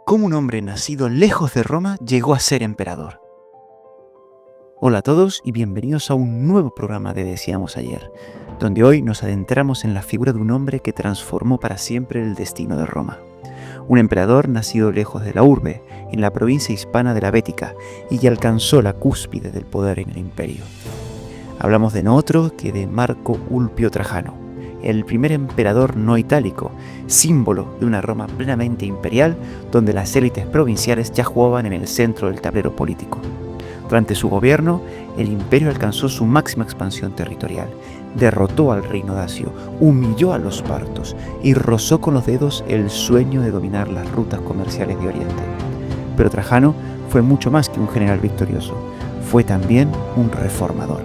cómo un hombre nacido lejos de Roma llegó a ser emperador. Hola a todos y bienvenidos a un nuevo programa de Decíamos Ayer, donde hoy nos adentramos en la figura de un hombre que transformó para siempre el destino de Roma. Un emperador nacido lejos de la urbe, en la provincia hispana de la Bética, y que alcanzó la cúspide del poder en el imperio. Hablamos de no otro que de Marco Ulpio Trajano, el primer emperador no itálico, símbolo de una Roma plenamente imperial, donde las élites provinciales ya jugaban en el centro del tablero político. Durante su gobierno, el imperio alcanzó su máxima expansión territorial, derrotó al reino dacio, humilló a los partos y rozó con los dedos el sueño de dominar las rutas comerciales de Oriente. Pero Trajano fue mucho más que un general victorioso, fue también un reformador.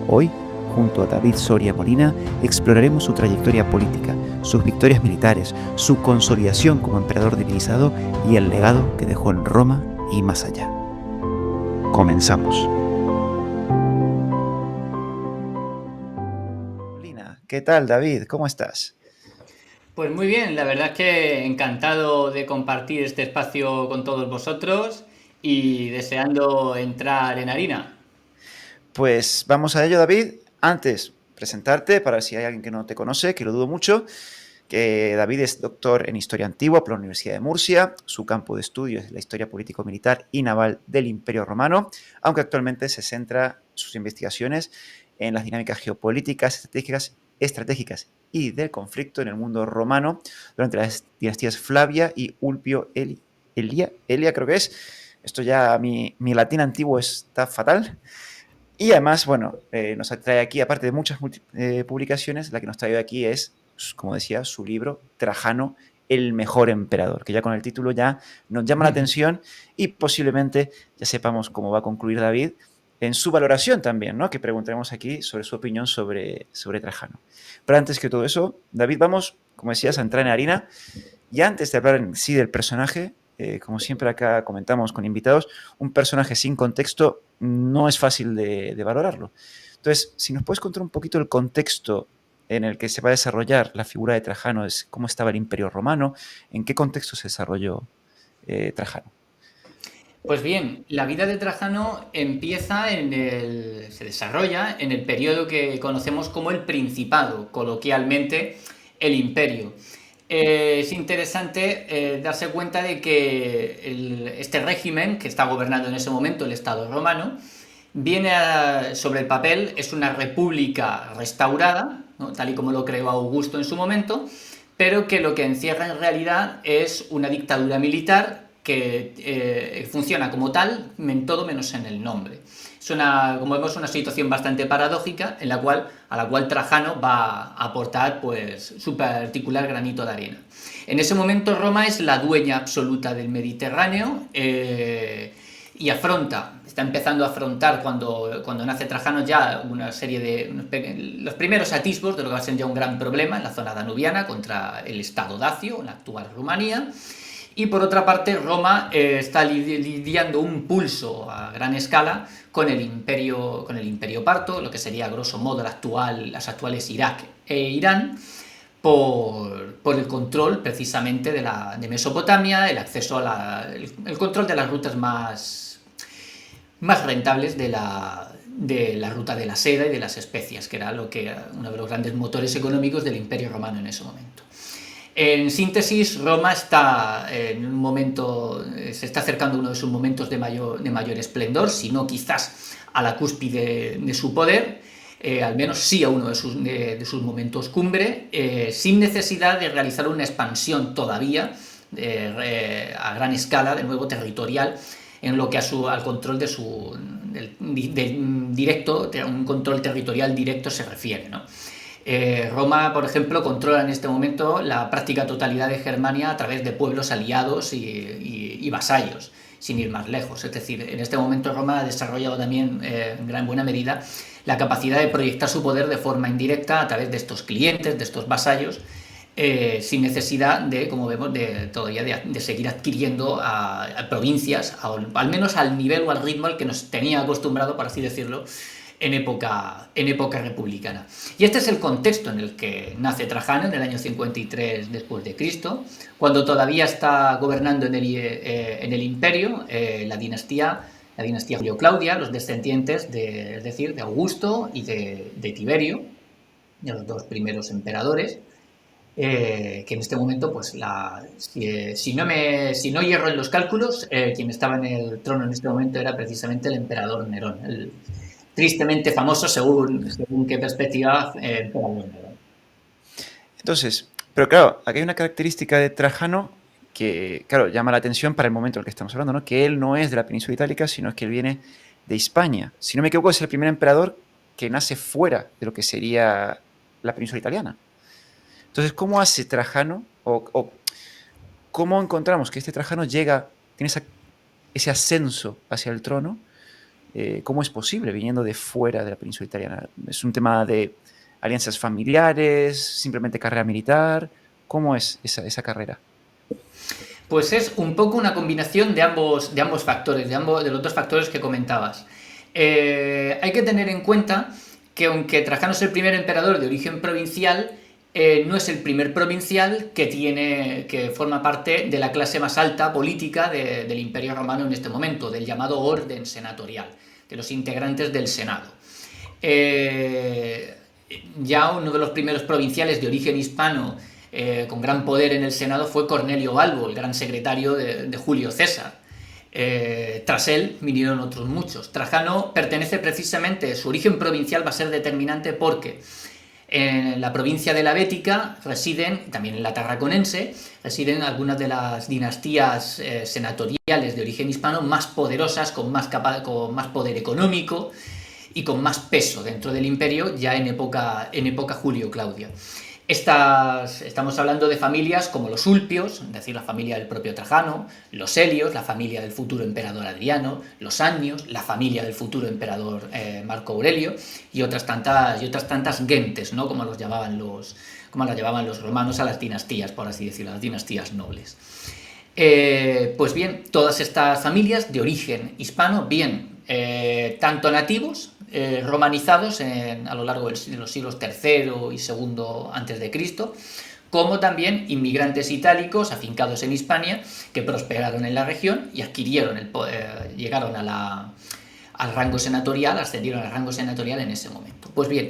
Hoy, junto a David Soria Molina, exploraremos su trayectoria política, sus victorias militares, su consolidación como emperador divinizado y el legado que dejó en Roma y más allá. Comenzamos. Molina, ¿qué tal, David? ¿Cómo estás? Pues muy bien, la verdad es que encantado de compartir este espacio con todos vosotros y deseando entrar en harina. Pues vamos a ello, David. Antes, presentarte para ver si hay alguien que no te conoce, que lo dudo mucho, que David es doctor en Historia Antigua por la Universidad de Murcia. Su campo de estudio es la historia político-militar y naval del Imperio Romano, aunque actualmente se centra sus investigaciones en las dinámicas geopolíticas, estratégicas y del conflicto en el mundo romano durante las dinastías Flavia y Ulpio Elia, creo que es. Esto ya, mi latín antiguo está fatal. Y además, bueno, nos trae aquí, aparte de muchas publicaciones, la que nos trae aquí es, como decía, su libro Trajano, el mejor emperador, que ya con el título ya nos llama la atención y posiblemente ya sepamos cómo va a concluir David en su valoración también, ¿no? Que preguntaremos aquí sobre su opinión sobre Trajano. Pero antes que todo eso, David, vamos, como decías, a entrar en harina. Y antes de hablar en sí del personaje, como siempre acá comentamos con invitados, un personaje sin contexto no es fácil de valorarlo. Entonces, si nos puedes contar un poquito el contexto en el que se va a desarrollar la figura de Trajano, es cómo estaba el Imperio Romano, en qué contexto se desarrolló Trajano. Pues bien, la vida de Trajano se desarrolla en el periodo que conocemos como el Principado, coloquialmente el Imperio. Es interesante darse cuenta de que este régimen que está gobernando en ese momento, el Estado romano, sobre el papel, es una república restaurada, ¿no? Tal y como lo creó Augusto en su momento, pero que lo que encierra en realidad es una dictadura militar que funciona como tal en todo menos en el nombre. Es como vemos, una situación bastante paradójica a la cual Trajano va a aportar pues, su particular granito de arena. En ese momento Roma es la dueña absoluta del Mediterráneo y está empezando a afrontar cuando nace Trajano ya una serie los primeros atisbos de lo que va a ser ya un gran problema en la zona danubiana contra el Estado dacio, en la actual Rumanía. Y por otra parte, Roma está lidiando un pulso a gran escala con el imperio parto, lo que sería a grosso modo las actuales Irak e Irán, por el control precisamente de Mesopotamia, el acceso el control de las rutas más rentables de la ruta de la seda y de las especias, que era uno de los grandes motores económicos del Imperio Romano en ese momento. En síntesis, Roma está en un momento, se está acercando a uno de sus momentos de mayor esplendor, si no quizás a la cúspide de su poder, al menos sí a uno de sus momentos cumbre, sin necesidad de realizar una expansión todavía a gran escala, de nuevo territorial, en lo que al control un control territorial directo se refiere, ¿no? Roma, por ejemplo, controla en este momento la práctica totalidad de Germania a través de pueblos aliados y vasallos, sin ir más lejos. Es decir, en este momento Roma ha desarrollado también en gran buena medida la capacidad de proyectar su poder de forma indirecta a través de estos clientes, de estos vasallos, sin necesidad de, como vemos, todavía de seguir adquiriendo a provincias, al menos al nivel o al ritmo al que nos tenía acostumbrado, por así decirlo, en época republicana. Y este es el contexto en el que nace Trajano en el año 53 después de Cristo, cuando todavía está gobernando en el imperio la dinastía Julio-Claudia, los descendientes es decir, de Augusto y de Tiberio, de los dos primeros emperadores, que en este momento, pues, si no hierro en los cálculos, quien estaba en el trono en este momento era precisamente el emperador Nerón, el tristemente famoso, según qué perspectiva, emperador Nerón. Entonces, pero claro, aquí hay una característica de Trajano que, claro, llama la atención para el momento en el que estamos hablando, ¿no? Que él no es de la península itálica, sino que él viene de Hispania. Si no me equivoco, es el primer emperador que nace fuera de lo que sería la península italiana. Entonces, ¿cómo hace Trajano o cómo encontramos que este Trajano llega, tiene ese ascenso hacia el trono? ¿Cómo es posible viniendo de fuera de la península italiana? ¿Es un tema de alianzas familiares, simplemente carrera militar? ¿Cómo es esa carrera? Pues es un poco una combinación de ambos factores, de los dos factores que comentabas. Hay que tener en cuenta que aunque Trajano es el primer emperador de origen provincial, no es el primer provincial que forma parte de la clase más alta política del Imperio Romano en este momento, del llamado orden senatorial, de los integrantes del Senado. Ya uno de los primeros provinciales de origen hispano con gran poder en el Senado fue Cornelio Balbo, el gran secretario de Julio César. Tras él vinieron otros muchos. Trajano pertenece precisamente, su origen provincial va a ser determinante porque en la provincia de la Bética residen, también en la Tarraconense, residen algunas de las dinastías senatoriales de origen hispano más poderosas, con más poder económico y con más peso dentro del imperio ya en época Julio-Claudia. Estamos hablando de familias como los Ulpios, es decir, la familia del propio Trajano, los Helios, la familia del futuro emperador Adriano, los Annios, la familia del futuro emperador Marco Aurelio y otras tantas gentes, ¿no? como las llamaban los romanos a las dinastías, por así decirlo, las dinastías nobles. Pues bien, todas estas familias de origen hispano, bien, tanto nativos, romanizados a lo largo de los siglos III y II antes de Cristo, como también inmigrantes itálicos afincados en Hispania que prosperaron en la región y llegaron al rango senatorial, ascendieron al rango senatorial en ese momento. Pues bien,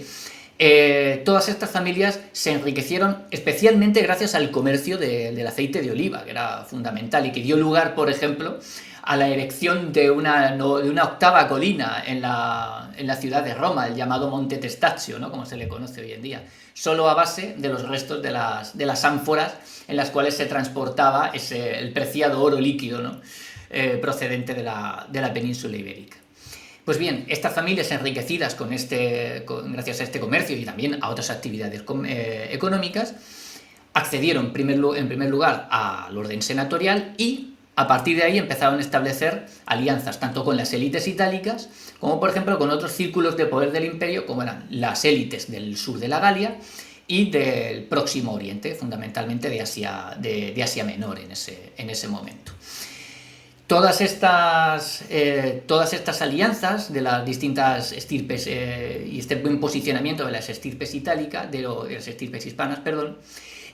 todas estas familias se enriquecieron especialmente gracias al comercio del aceite de oliva, que era fundamental y que dio lugar, por ejemplo, a la erección de una octava colina en la ciudad de Roma, el llamado Monte Testaccio, ¿no? como se le conoce hoy en día, solo a base de los restos de las ánforas en las cuales se transportaba el preciado oro líquido, ¿no? Procedente de la península ibérica. Pues bien, estas familias enriquecidas gracias a este comercio y también a otras actividades económicas, accedieron en primer lugar al orden senatorial y a partir de ahí empezaron a establecer alianzas tanto con las élites itálicas como, por ejemplo, con otros círculos de poder del imperio, como eran las élites del sur de la Galia y del Próximo Oriente, fundamentalmente de Asia Menor en ese momento. Todas estas alianzas de las distintas estirpes y este buen posicionamiento de las estirpes hispanas,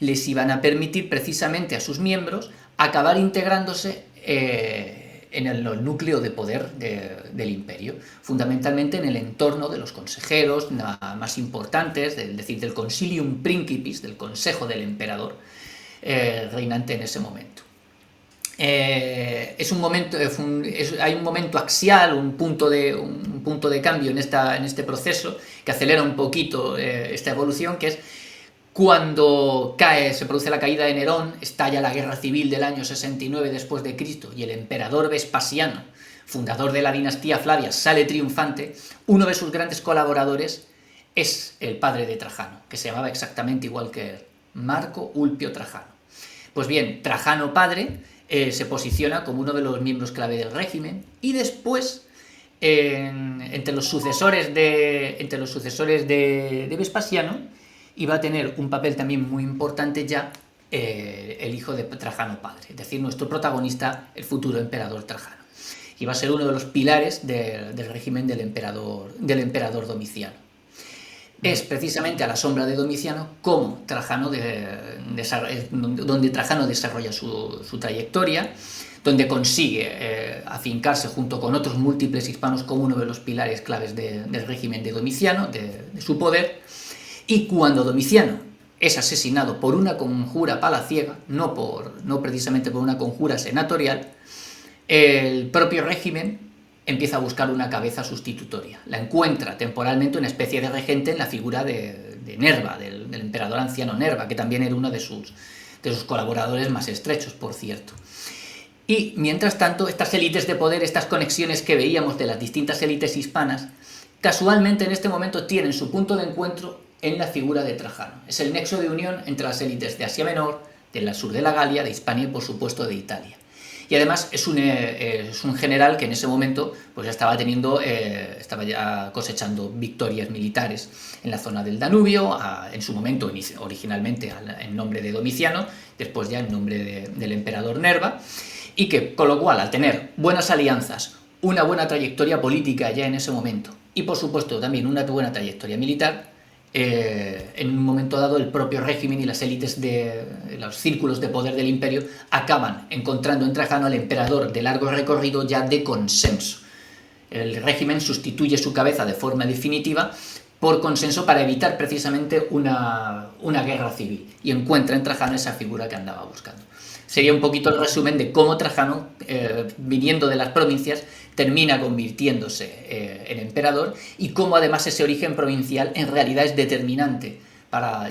les iban a permitir precisamente a sus miembros acabar integrándose en el núcleo de poder del imperio, fundamentalmente en el entorno de los consejeros más importantes, es decir, del Consilium Principis, del Consejo del Emperador, reinante en ese momento. Hay un momento axial, un punto de cambio en este proceso que acelera un poquito esta evolución, que es cuando se produce la caída de Nerón, estalla la guerra civil del año 69 después de Cristo y el emperador Vespasiano, fundador de la dinastía Flavia, sale triunfante. Uno de sus grandes colaboradores es el padre de Trajano, que se llamaba exactamente igual que él, Marco Ulpio Trajano. Pues bien, Trajano padre se posiciona como uno de los miembros clave del régimen y después entre los sucesores de Vespasiano iba a tener un papel también muy importante ya el hijo de Trajano padre, es decir, nuestro protagonista, el futuro emperador Trajano. y va a ser uno de los pilares del régimen del emperador Domiciano. Es precisamente a la sombra de Domiciano donde Trajano desarrolla su trayectoria, donde consigue afincarse junto con otros múltiples hispanos como uno de los pilares claves del régimen de Domiciano, de su poder. Y cuando Domiciano es asesinado por una conjura palaciega, no precisamente por una conjura senatorial, el propio régimen empieza a buscar una cabeza sustitutoria. La encuentra temporalmente una especie de regente en la figura de Nerva, del emperador anciano Nerva, que también era uno de sus colaboradores más estrechos, por cierto. Y mientras tanto, estas élites de poder, estas conexiones que veíamos de las distintas élites hispanas, casualmente en este momento tienen su punto de encuentro en la figura de Trajano. Es el nexo de unión entre las élites de Asia Menor, del sur de la Galia, de Hispania y por supuesto de Italia. Y además es un general que en ese momento pues estaba ya cosechando victorias militares en la zona del Danubio, en su momento originalmente en nombre de Domiciano, después ya en nombre del emperador Nerva, y que con lo cual al tener buenas alianzas, una buena trayectoria política ya en ese momento y por supuesto también una buena trayectoria militar, en un momento dado el propio régimen y las élites de los círculos de poder del imperio acaban encontrando en Trajano al emperador de largo recorrido ya de consenso. El régimen sustituye su cabeza de forma definitiva por consenso para evitar precisamente una guerra civil y encuentra en Trajano esa figura que andaba buscando. Sería un poquito el resumen de cómo Trajano, viniendo de las provincias, termina convirtiéndose en emperador y cómo además ese origen provincial en realidad es determinante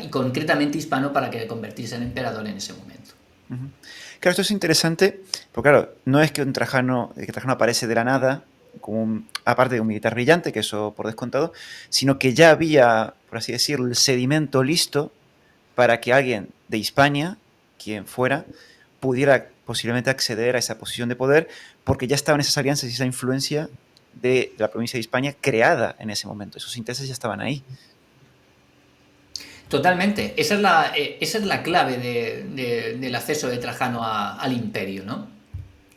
y concretamente hispano para que convertirse en emperador en ese momento. Claro, esto es interesante, porque claro, no es que Trajano aparece de la nada, aparte de un militar brillante, que eso por descontado, sino que ya había, por así decirlo, el sedimento listo para que alguien de Hispania, quien fuera, pudiera posiblemente acceder a esa posición de poder, porque ya estaban esas alianzas y esa influencia de la provincia de Hispania creada en ese momento. Esos intereses ya estaban ahí. Totalmente. Esa es la clave del acceso de Trajano al imperio, ¿no?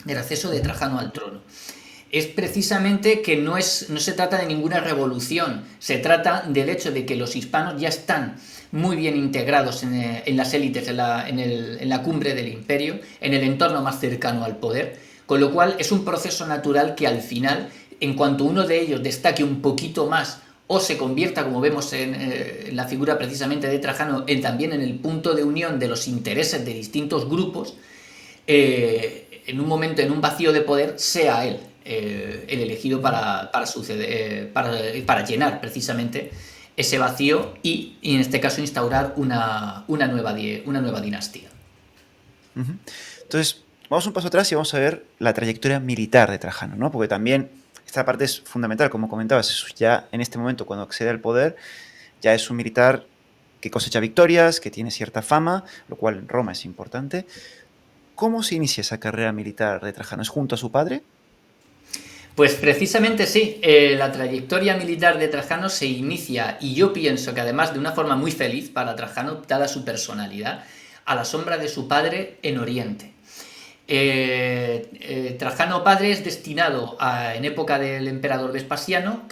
Del acceso de Trajano al trono. Es precisamente que no se trata de ninguna revolución, se trata del hecho de que los hispanos ya están muy bien integrados en las élites, en la cumbre del imperio, en el entorno más cercano al poder, con lo cual es un proceso natural que al final, en cuanto uno de ellos destaque un poquito más o se convierta, como vemos en la figura precisamente de Trajano, también en el punto de unión de los intereses de distintos grupos, en un momento, en un vacío de poder, sea él el elegido para llenar precisamente ese vacío y en este caso instaurar una nueva dinastía. Entonces, vamos un paso atrás y vamos a ver la trayectoria militar de Trajano, ¿no? Porque también esta parte es fundamental, como comentabas, ya en este momento cuando accede al poder, ya es un militar que cosecha victorias, que tiene cierta fama, lo cual en Roma es importante. ¿Cómo se inicia esa carrera militar de Trajano? ¿Es junto a su padre? Pues precisamente sí, la trayectoria militar de Trajano se inicia, y yo pienso que además de una forma muy feliz para Trajano, dada su personalidad, a la sombra de su padre en Oriente. Trajano padre es destinado en época del emperador Vespasiano,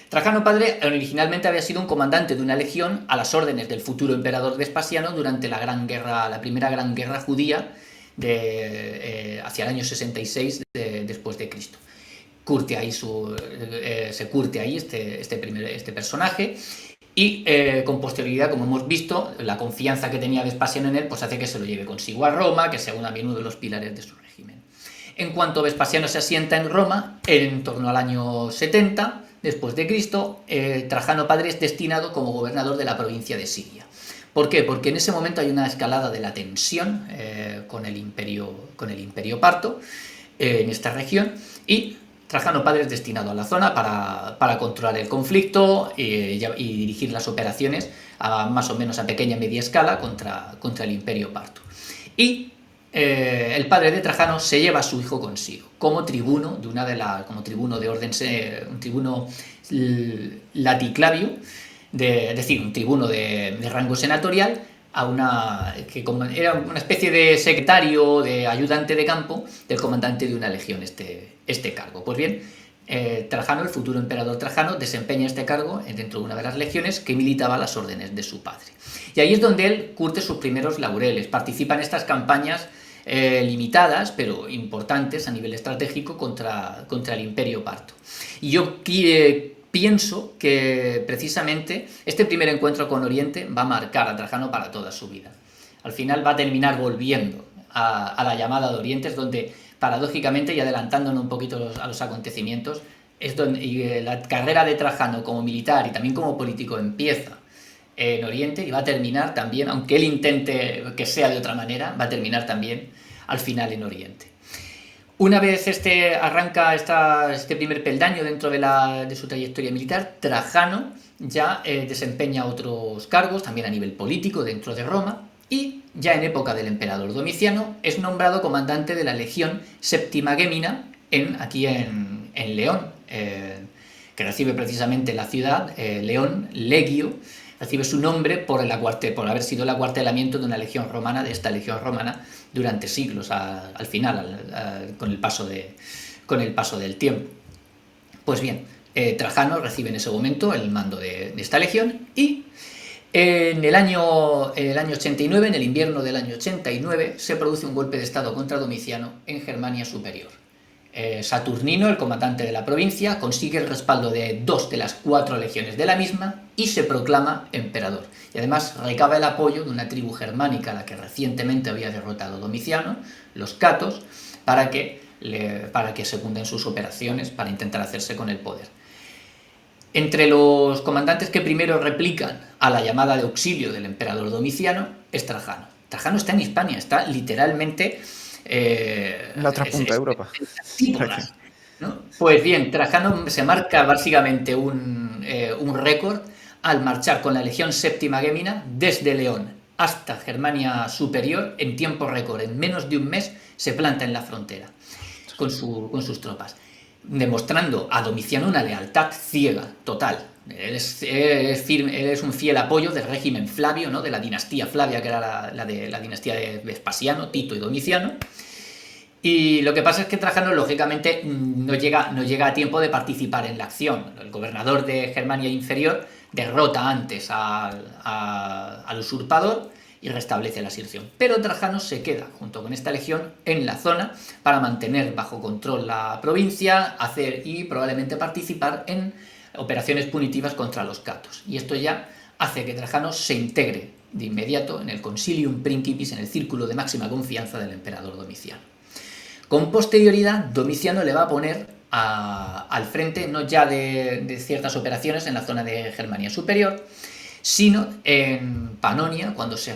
Trajano padre originalmente había sido un comandante de una legión a las órdenes del futuro emperador Vespasiano durante la primera gran guerra judía hacia el año 66 después de Cristo. Se curte ahí este personaje y con posterioridad, como hemos visto, la confianza que tenía Vespasiano en él pues hace que se lo lleve consigo a Roma, que sea también uno de los pilares de su régimen. En cuanto Vespasiano se asienta en Roma, en torno al año 70 después de Cristo, Trajano padre es destinado como gobernador de la provincia de Siria. ¿Por qué? Porque en ese momento hay una escalada de la tensión con el imperio parto en esta región y Trajano padre es destinado a la zona para controlar el conflicto y dirigir las operaciones más o menos a pequeña y media escala contra el imperio parto. Y el padre de Trajano se lleva a su hijo consigo como tribuno de orden, un tribuno laticlavio, es decir, un tribuno de rango senatorial, era una especie de secretario, de ayudante de campo del comandante de una legión este cargo. Pues bien, Trajano, el futuro emperador Trajano, desempeña este cargo dentro de una de las legiones que militaba a las órdenes de su padre. Y ahí es donde él curte sus primeros laureles, participa en estas campañas limitadas, pero importantes a nivel estratégico contra el Imperio Parto. Y yo pienso que precisamente este primer encuentro con Oriente va a marcar a Trajano para toda su vida. Al final va a terminar volviendo a la llamada de Oriente, es donde, paradójicamente, y adelantándonos un poquito a los acontecimientos, es donde la carrera de Trajano como militar y también como político empieza en Oriente y va a terminar también, aunque él intente que sea de otra manera, va a terminar también al final en Oriente. Una vez arranca este primer peldaño dentro de su trayectoria militar, Trajano ya desempeña otros cargos, también a nivel político, dentro de Roma, y ya en época del emperador Domiciano es nombrado comandante de la Legión Séptima Gémina aquí en León, que recibe precisamente la ciudad, León, Legio, recibe su nombre por haber sido el acuartelamiento de una legión romana, de esta legión romana, durante siglos, al final, con el paso del tiempo. Pues bien, Trajano recibe en ese momento el mando de esta legión y en el año 89, en el invierno del año 89, se produce un golpe de estado contra Domiciano en Germania Superior. Saturnino, el comandante de la provincia, consigue el respaldo de 2 de las 4 legiones de la misma y se proclama emperador. Y además recaba el apoyo de una tribu germánica a la que recientemente había derrotado Domiciano, los catos, para que secunden sus operaciones para intentar hacerse con el poder. Entre los comandantes que primero replican a la llamada de auxilio del emperador Domiciano es Trajano. Trajano está en Hispania, está literalmente en la otra punta de Europa. ¿no? Pues bien, Trajano se marca básicamente un récord al marchar con la Legión Séptima Gémina desde León hasta Germania Superior en tiempo récord. En menos de un mes se planta en la frontera con sus tropas, demostrando a Domiciano una lealtad ciega, total. Él es un fiel apoyo del régimen Flavio, ¿no? De la dinastía Flavia, que era la dinastía de Vespasiano, Tito y Domiciano. Y lo que pasa es que Trajano, lógicamente, no llega a tiempo de participar en la acción. El gobernador de Germania Inferior derrota antes al usurpador y restablece la situación. Pero Trajano se queda, junto con esta legión, en la zona para mantener bajo control la provincia, y probablemente participar en operaciones punitivas contra los catos. Y esto ya hace que Trajano se integre de inmediato en el Consilium Principis, en el círculo de máxima confianza del emperador Domiciano. Con posterioridad, Domiciano le va a poner al frente no ya de ciertas operaciones en la zona de Germania Superior, sino en Panonia, cuando se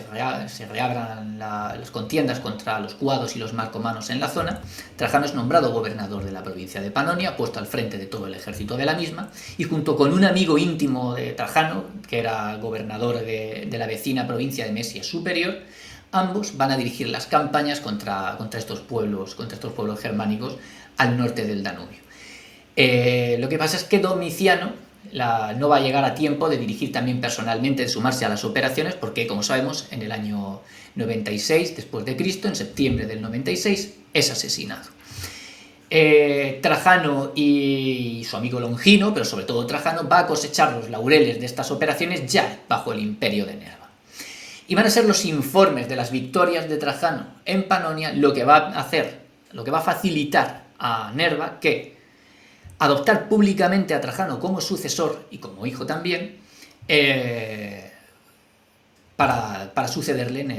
reabran las contiendas contra los cuados y los marcomanos en la zona. Trajano es nombrado gobernador de la provincia de Panonia, puesto al frente de todo el ejército de la misma, y junto con un amigo íntimo de Trajano, que era gobernador de la vecina provincia de Mesia Superior, ambos van a dirigir las campañas contra estos pueblos germánicos al norte del Danubio. Lo que pasa es que Domiciano no va a llegar a tiempo de dirigir también personalmente, de sumarse a las operaciones, porque, como sabemos, en el año 96 después de Cristo, en septiembre del 96, es asesinado. Trajano y su amigo Longino, pero sobre todo Trajano, va a cosechar los laureles de estas operaciones ya bajo el imperio de Nerva. Y van a ser los informes de las victorias de Trajano en Panonia lo que va a facilitar a Nerva que adoptar públicamente a Trajano como sucesor y como hijo también, para sucederle en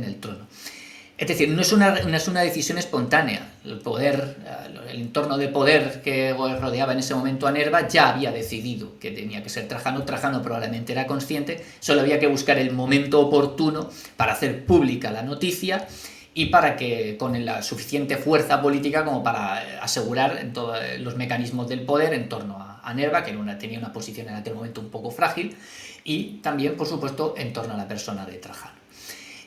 el trono. Es decir, no es una decisión espontánea. El entorno de poder que rodeaba en ese momento a Nerva ya había decidido que tenía que ser Trajano. Trajano probablemente era consciente, solo había que buscar el momento oportuno para hacer pública la noticia y para que con la suficiente fuerza política como para asegurar todos los mecanismos del poder en torno a Nerva, que tenía una posición en aquel momento un poco frágil, y también, por supuesto, en torno a la persona de Trajano.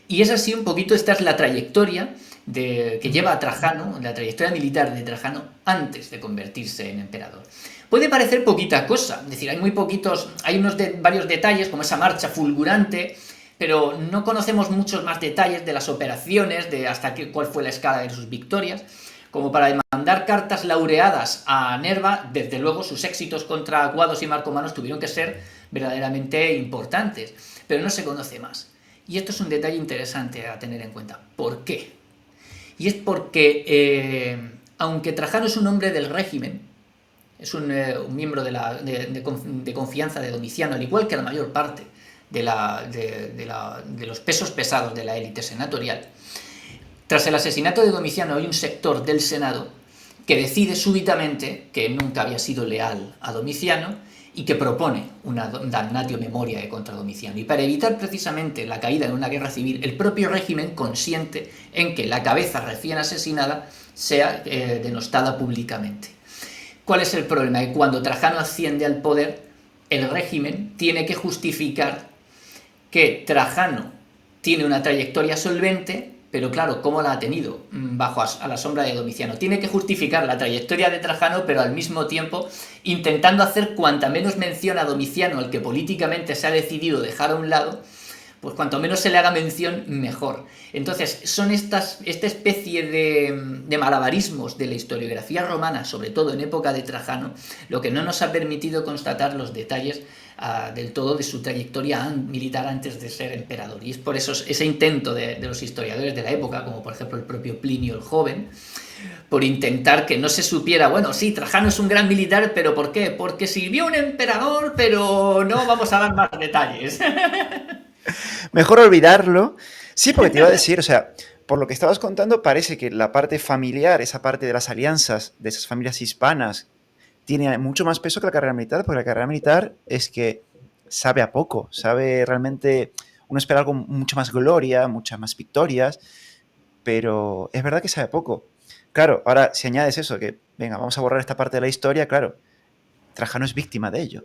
Y es así un poquito, esta es la trayectoria que lleva a Trajano, la trayectoria militar de Trajano antes de convertirse en emperador. Puede parecer poquita cosa, es decir, hay varios detalles, como esa marcha fulgurante, pero no conocemos muchos más detalles de las operaciones, de cuál fue la escala de sus victorias, como para mandar cartas laureadas a Nerva. Desde luego sus éxitos contra Guados y Marcomanos tuvieron que ser verdaderamente importantes, pero no se conoce más. Y esto es un detalle interesante a tener en cuenta. ¿Por qué? Y es porque, aunque Trajano es un hombre del régimen, es un miembro de confianza de Domiciano, al igual que la mayor parte de los pesos pesados de la élite senatorial, tras el asesinato de Domiciano hay un sector del Senado que decide súbitamente que nunca había sido leal a Domiciano y que propone una damnatio memoriae contra Domiciano. Y para evitar precisamente la caída en una guerra civil, el propio régimen consiente en que la cabeza recién asesinada sea denostada públicamente. ¿Cuál es el problema? Que cuando Trajano asciende al poder, el régimen tiene que justificar que Trajano tiene una trayectoria solvente, pero claro, ¿cómo la ha tenido? A la sombra de Domiciano. Tiene que justificar la trayectoria de Trajano, pero al mismo tiempo intentando hacer cuanta menos mención a Domiciano, al que políticamente se ha decidido dejar a un lado, pues cuanto menos se le haga mención, mejor. Entonces, son esta especie de malabarismos de la historiografía romana, sobre todo en época de Trajano, lo que no nos ha permitido constatar los detalles del todo de su trayectoria militar antes de ser emperador. Y es por eso ese intento de los historiadores de la época, como por ejemplo el propio Plinio el Joven, por intentar que no se supiera, bueno, sí, Trajano es un gran militar, pero ¿por qué? Porque sirvió un emperador, pero no vamos a dar más detalles. Mejor olvidarlo. Sí, porque te iba a decir, o sea, por lo que estabas contando, parece que la parte familiar, esa parte de las alianzas de esas familias hispanas, tiene mucho más peso que la carrera militar, porque la carrera militar es que sabe a poco, sabe realmente, uno espera algo, mucha más gloria, muchas más victorias, pero es verdad que sabe poco. Claro, ahora si añades eso, que venga, vamos a borrar esta parte de la historia, claro, Trajano es víctima de ello,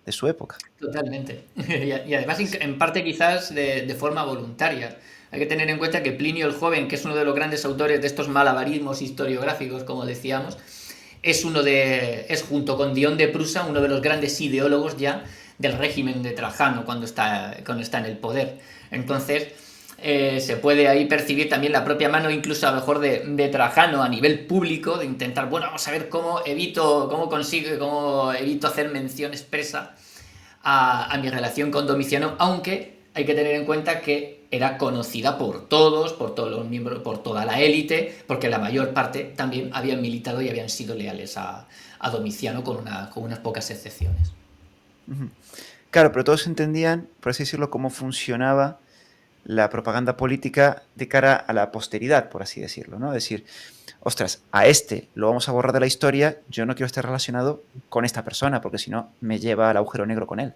de su época. Totalmente. Y además, en parte quizás de forma voluntaria. Hay que tener en cuenta que Plinio el Joven, que es uno de los grandes autores de estos malabarismos historiográficos, como decíamos, es junto con Dion de Prusa uno de los grandes ideólogos ya del régimen de Trajano cuando está en el poder. Entonces, se puede ahí percibir también la propia mano, incluso a lo mejor de Trajano a nivel público, de intentar, bueno, vamos a ver cómo evito hacer mención expresa a mi relación con Domiciano, aunque hay que tener en cuenta que era conocida por todos los miembros, por toda la élite, porque la mayor parte también habían militado y habían sido leales a Domiciano con unas pocas excepciones. Claro, pero todos entendían, por así decirlo, cómo funcionaba la propaganda política de cara a la posteridad, por así decirlo, ¿no? Es decir, ostras, a este lo vamos a borrar de la historia, yo no quiero estar relacionado con esta persona, porque si no me lleva al agujero negro con él.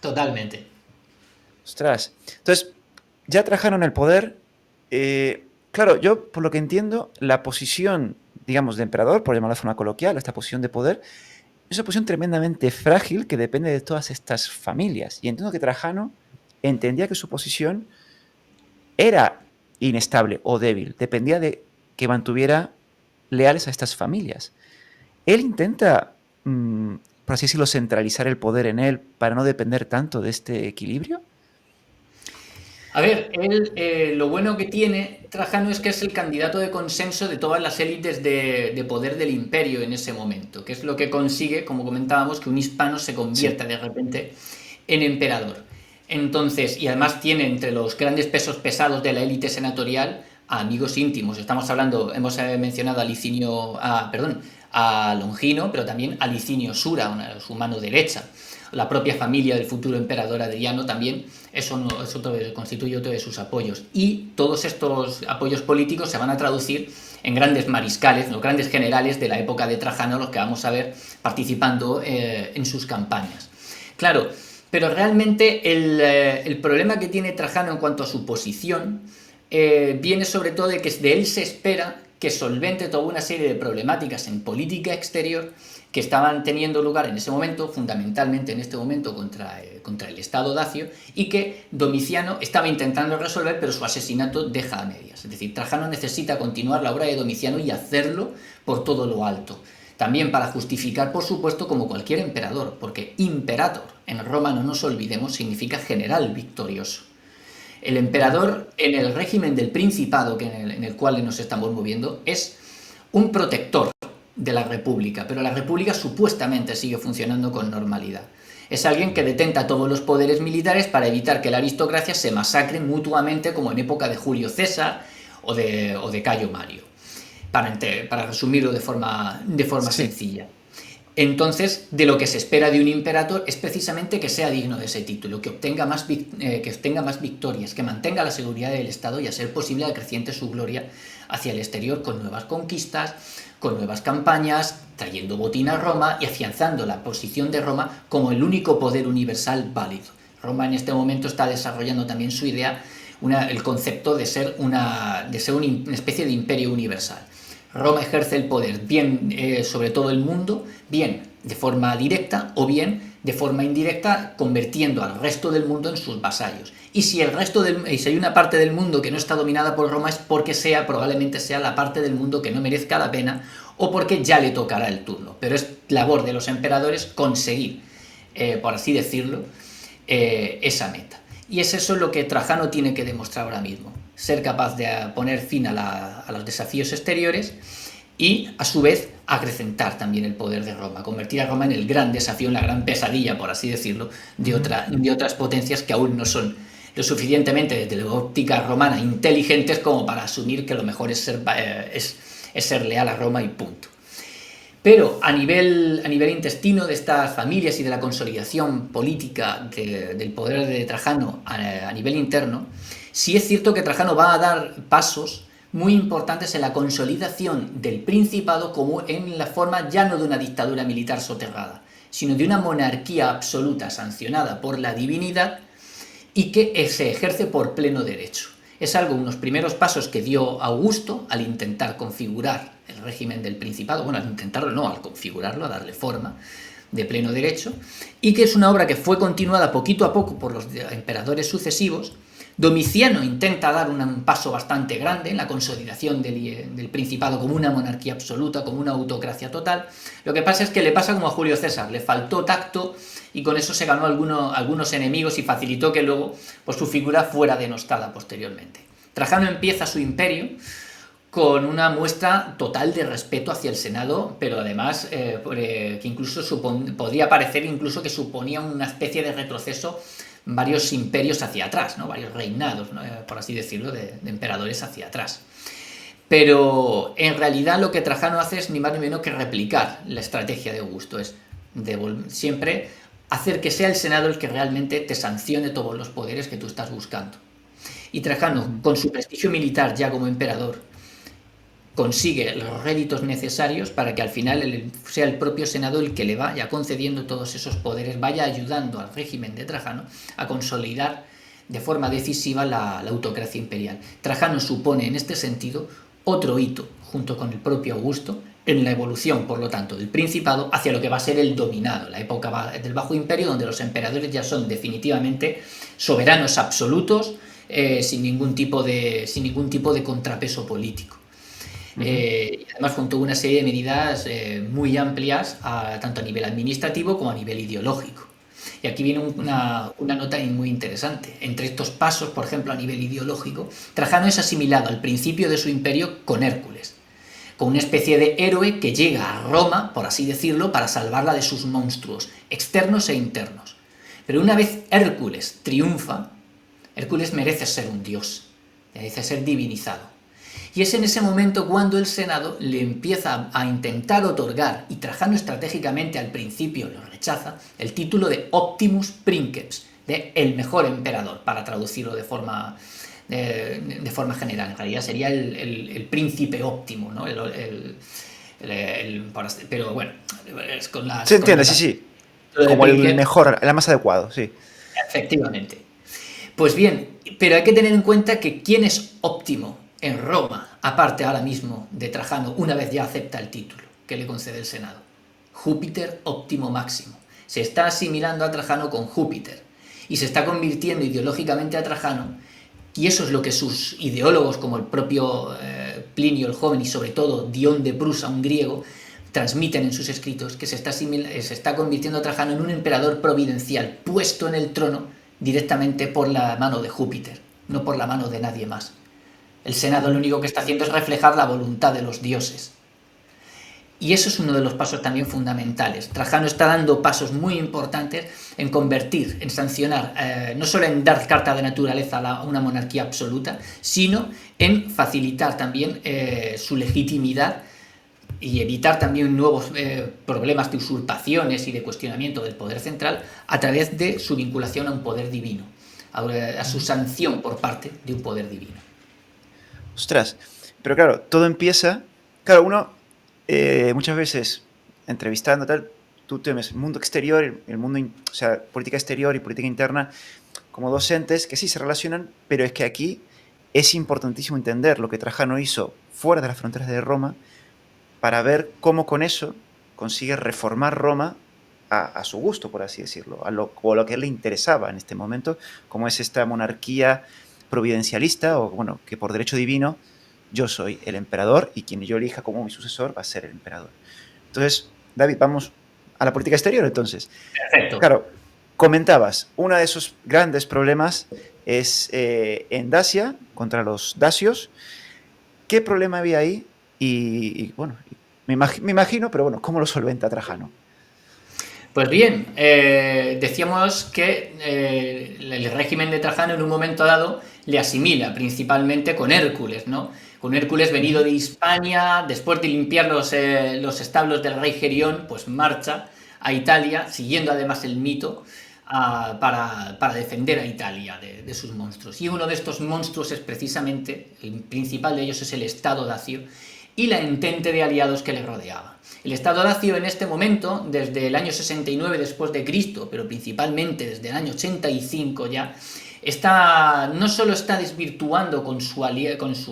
Totalmente. Ostras. Entonces, ya trajeron el poder. Claro, yo por lo que entiendo, la posición, digamos, de emperador, por llamarlo de forma coloquial, esta posición de poder, es una posición tremendamente frágil que depende de todas estas familias. Y entiendo que Trajano entendía que su posición era inestable o débil, dependía de que mantuviera leales a estas familias. Él intenta, por así decirlo, centralizar el poder en él para no depender tanto de este equilibrio. A ver, lo bueno que tiene Trajano es que es el candidato de consenso de todas las élites de poder del imperio en ese momento, que es lo que consigue, como comentábamos, que un hispano se convierta de repente en emperador. Entonces, y además tiene entre los grandes pesos pesados de la élite senatorial a amigos íntimos. Estamos hablando, hemos mencionado a Longino, pero también a Licinio Sura, su mano derecha. La propia familia del futuro emperador Adriano también constituye otro de sus apoyos. Y todos estos apoyos políticos se van a traducir en grandes mariscales, los grandes generales de la época de Trajano, los que vamos a ver participando en sus campañas. Claro, pero realmente el problema que tiene Trajano en cuanto a su posición viene sobre todo de que de él se espera que solvente toda una serie de problemáticas en política exterior que estaban teniendo lugar en ese momento, fundamentalmente en este momento contra el Estado dacio, y que Domiciano estaba intentando resolver, pero su asesinato deja a medias. Es decir, Trajano necesita continuar la obra de Domiciano y hacerlo por todo lo alto. También para justificar, por supuesto, como cualquier emperador, porque imperator en Roma, no nos olvidemos, significa general victorioso. El emperador en el régimen del Principado en el cual nos estamos moviendo es un protector de la República, pero la República supuestamente sigue funcionando con normalidad. Es alguien que detenta todos los poderes militares para evitar que la aristocracia se masacre mutuamente como en época de Julio César o de Cayo Mario, para resumirlo de forma sí, sencilla. Entonces, de lo que se espera de un imperator es precisamente que sea digno de ese título, que obtenga más victorias, que mantenga la seguridad del Estado y, a ser posible, acreciente su gloria hacia el exterior con nuevas conquistas, con nuevas campañas, trayendo botín a Roma y afianzando la posición de Roma como el único poder universal válido. Roma en este momento está desarrollando también su idea, el concepto de ser una especie de imperio universal. Roma ejerce el poder bien sobre todo el mundo, bien de forma directa o bien de forma indirecta, convirtiendo al resto del mundo en sus vasallos. Y si hay una parte del mundo que no está dominada por Roma, es porque probablemente sea la parte del mundo que no merezca la pena o porque ya le tocará el turno. Pero es labor de los emperadores conseguir, por así decirlo, esa meta. Y es eso lo que Trajano tiene que demostrar ahora mismo. Ser capaz de poner fin a los desafíos exteriores y, a su vez, acrecentar también el poder de Roma, convertir a Roma en el gran desafío, en la gran pesadilla, por así decirlo, de otras potencias que aún no son lo suficientemente, desde la óptica romana, inteligentes como para asumir que lo mejor es ser leal a Roma y punto. Pero a nivel intestino de estas familias y de la consolidación política del poder de Trajano a nivel interno, sí es cierto que Trajano va a dar pasos muy importantes en la consolidación del Principado como en la forma ya no de una dictadura militar soterrada, sino de una monarquía absoluta sancionada por la divinidad y que se ejerce por pleno derecho. Es unos primeros pasos que dio Augusto al intentar configurar el régimen del Principado, bueno, al intentarlo no, al configurarlo, a darle forma de pleno derecho, y que es una obra que fue continuada poquito a poco por los emperadores sucesivos. Domiciano intenta dar un paso bastante grande en la consolidación del Principado como una monarquía absoluta, como una autocracia total. Lo que pasa es que le pasa como a Julio César, le faltó tacto y con eso se ganó algunos enemigos y facilitó que luego su figura fuera denostada posteriormente. Trajano empieza su imperio con una muestra total de respeto hacia el Senado, pero además que incluso podría parecer incluso que suponía una especie de retroceso varios imperios hacia atrás, ¿no? Varios reinados, ¿no? Por así decirlo, de emperadores hacia atrás. Pero en realidad lo que Trajano hace es ni más ni menos que replicar la estrategia de Augusto, es siempre hacer que sea el Senado el que realmente te sancione todos los poderes que tú estás buscando. Y Trajano, con su prestigio militar ya como emperador, consigue los réditos necesarios para que al final sea el propio Senado el que le vaya concediendo todos esos poderes, vaya ayudando al régimen de Trajano a consolidar de forma decisiva la autocracia imperial. Trajano supone en este sentido otro hito, junto con el propio Augusto, en la evolución, por lo tanto, del Principado hacia lo que va a ser el dominado, la época del Bajo Imperio, donde los emperadores ya son definitivamente soberanos absolutos, sin ningún tipo de contrapeso político. Además, junto a una serie de medidas muy amplias, tanto a nivel administrativo como a nivel ideológico. Y aquí viene una nota muy interesante. Entre estos pasos, por ejemplo, a nivel ideológico, Trajano es asimilado al principio de su imperio con Hércules, con una especie de héroe que llega a Roma, por así decirlo, para salvarla de sus monstruos, externos e internos. Pero una vez Hércules triunfa, Hércules merece ser un dios, merece ser divinizado. Y es en ese momento cuando el Senado le empieza a intentar otorgar, y Trajano estratégicamente al principio lo rechaza, el título de Optimus Princeps, de el mejor emperador, para traducirlo de forma general. En realidad sería el príncipe óptimo, ¿no? Pero bueno, es con las... Se entiende, sí. Como el mejor, el más adecuado, sí. Efectivamente. Pues bien, pero hay que tener en cuenta que ¿quién es óptimo en Roma, aparte ahora mismo de Trajano, una vez ya acepta el título que le concede el Senado? Júpiter óptimo máximo. Se está asimilando a Trajano con Júpiter y se está convirtiendo ideológicamente a Trajano, y eso es lo que sus ideólogos, como el propio Plinio el Joven y sobre todo Dion de Prusa, un griego, transmiten en sus escritos, que se está convirtiendo a Trajano en un emperador providencial, puesto en el trono directamente por la mano de Júpiter. no por la mano de nadie más. El Senado lo único que está haciendo es reflejar la voluntad de los dioses. Y eso es uno de los pasos también fundamentales. Trajano está dando pasos muy importantes en convertir, en sancionar, no solo en dar carta de naturaleza a una monarquía absoluta, sino en facilitar también su legitimidad y evitar también nuevos problemas de usurpaciones y de cuestionamiento del poder central a través de su vinculación a un poder divino, a su sanción por parte de un poder divino. Ostras, pero claro, todo empieza... Claro, uno muchas veces entrevistando tal, tú tienes el mundo exterior, el mundo, o sea, política exterior y política interna como dos entes que sí se relacionan, pero es que aquí es importantísimo entender lo que Trajano hizo fuera de las fronteras de Roma para ver cómo con eso consigue reformar Roma a su gusto, por así decirlo, a lo que a él le interesaba en este momento, como es esta monarquía providencialista, o bueno, que por derecho divino yo soy el emperador y quien yo elija como mi sucesor va a ser el emperador. Entonces, David, vamos a la política exterior entonces. Perfecto. Claro, comentabas, uno de esos grandes problemas es en Dacia, contra los dacios. ¿Qué problema había ahí? Y bueno, me imagino, pero bueno, ¿cómo lo solventa Trajano? Pues bien, decíamos que el régimen de Trajano en un momento dado le asimila principalmente con Hércules, ¿no? Con Hércules venido de Hispania, después de limpiar los establos del rey Gerión, pues marcha a Italia, siguiendo además el mito, para defender a Italia de sus monstruos. Y uno de estos monstruos es precisamente, el principal de ellos es el Estado dacio y la entente de aliados que le rodeaba. El Estado dacio en este momento, desde el año 69 después de Cristo, pero principalmente desde el año 85 ya, no solo está desvirtuando con su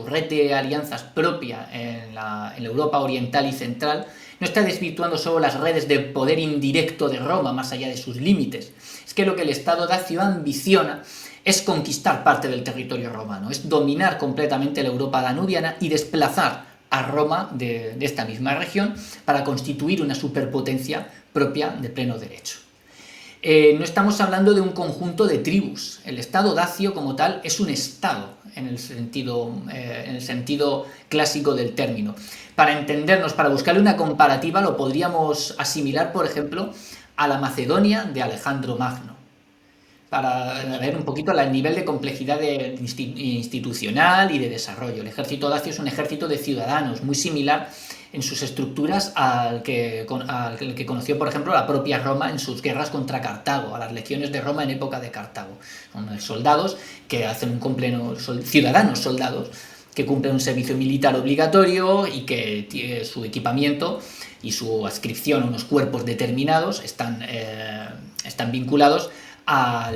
red de alianzas propia en la Europa oriental y central, no está desvirtuando solo las redes de poder indirecto de Roma más allá de sus límites. Es que lo que el Estado dacio ambiciona es conquistar parte del territorio romano, es dominar completamente la Europa danubiana y desplazar a Roma de esta misma región para constituir una superpotencia propia de pleno derecho. No estamos hablando de un conjunto de tribus. El Estado dacio como tal es un Estado en el sentido clásico del término. Para entendernos, para buscarle una comparativa, lo podríamos asimilar, por ejemplo, a la Macedonia de Alejandro Magno, para ver un poquito el nivel de complejidad institucional y de desarrollo. El ejército dacio es un ejército de ciudadanos, muy similar en sus estructuras al que conoció, por ejemplo, la propia Roma en sus guerras contra Cartago, a las legiones de Roma en época de Cartago. Son soldados que ciudadanos soldados que cumplen un servicio militar obligatorio y que su equipamiento y su adscripción a unos cuerpos determinados están vinculados a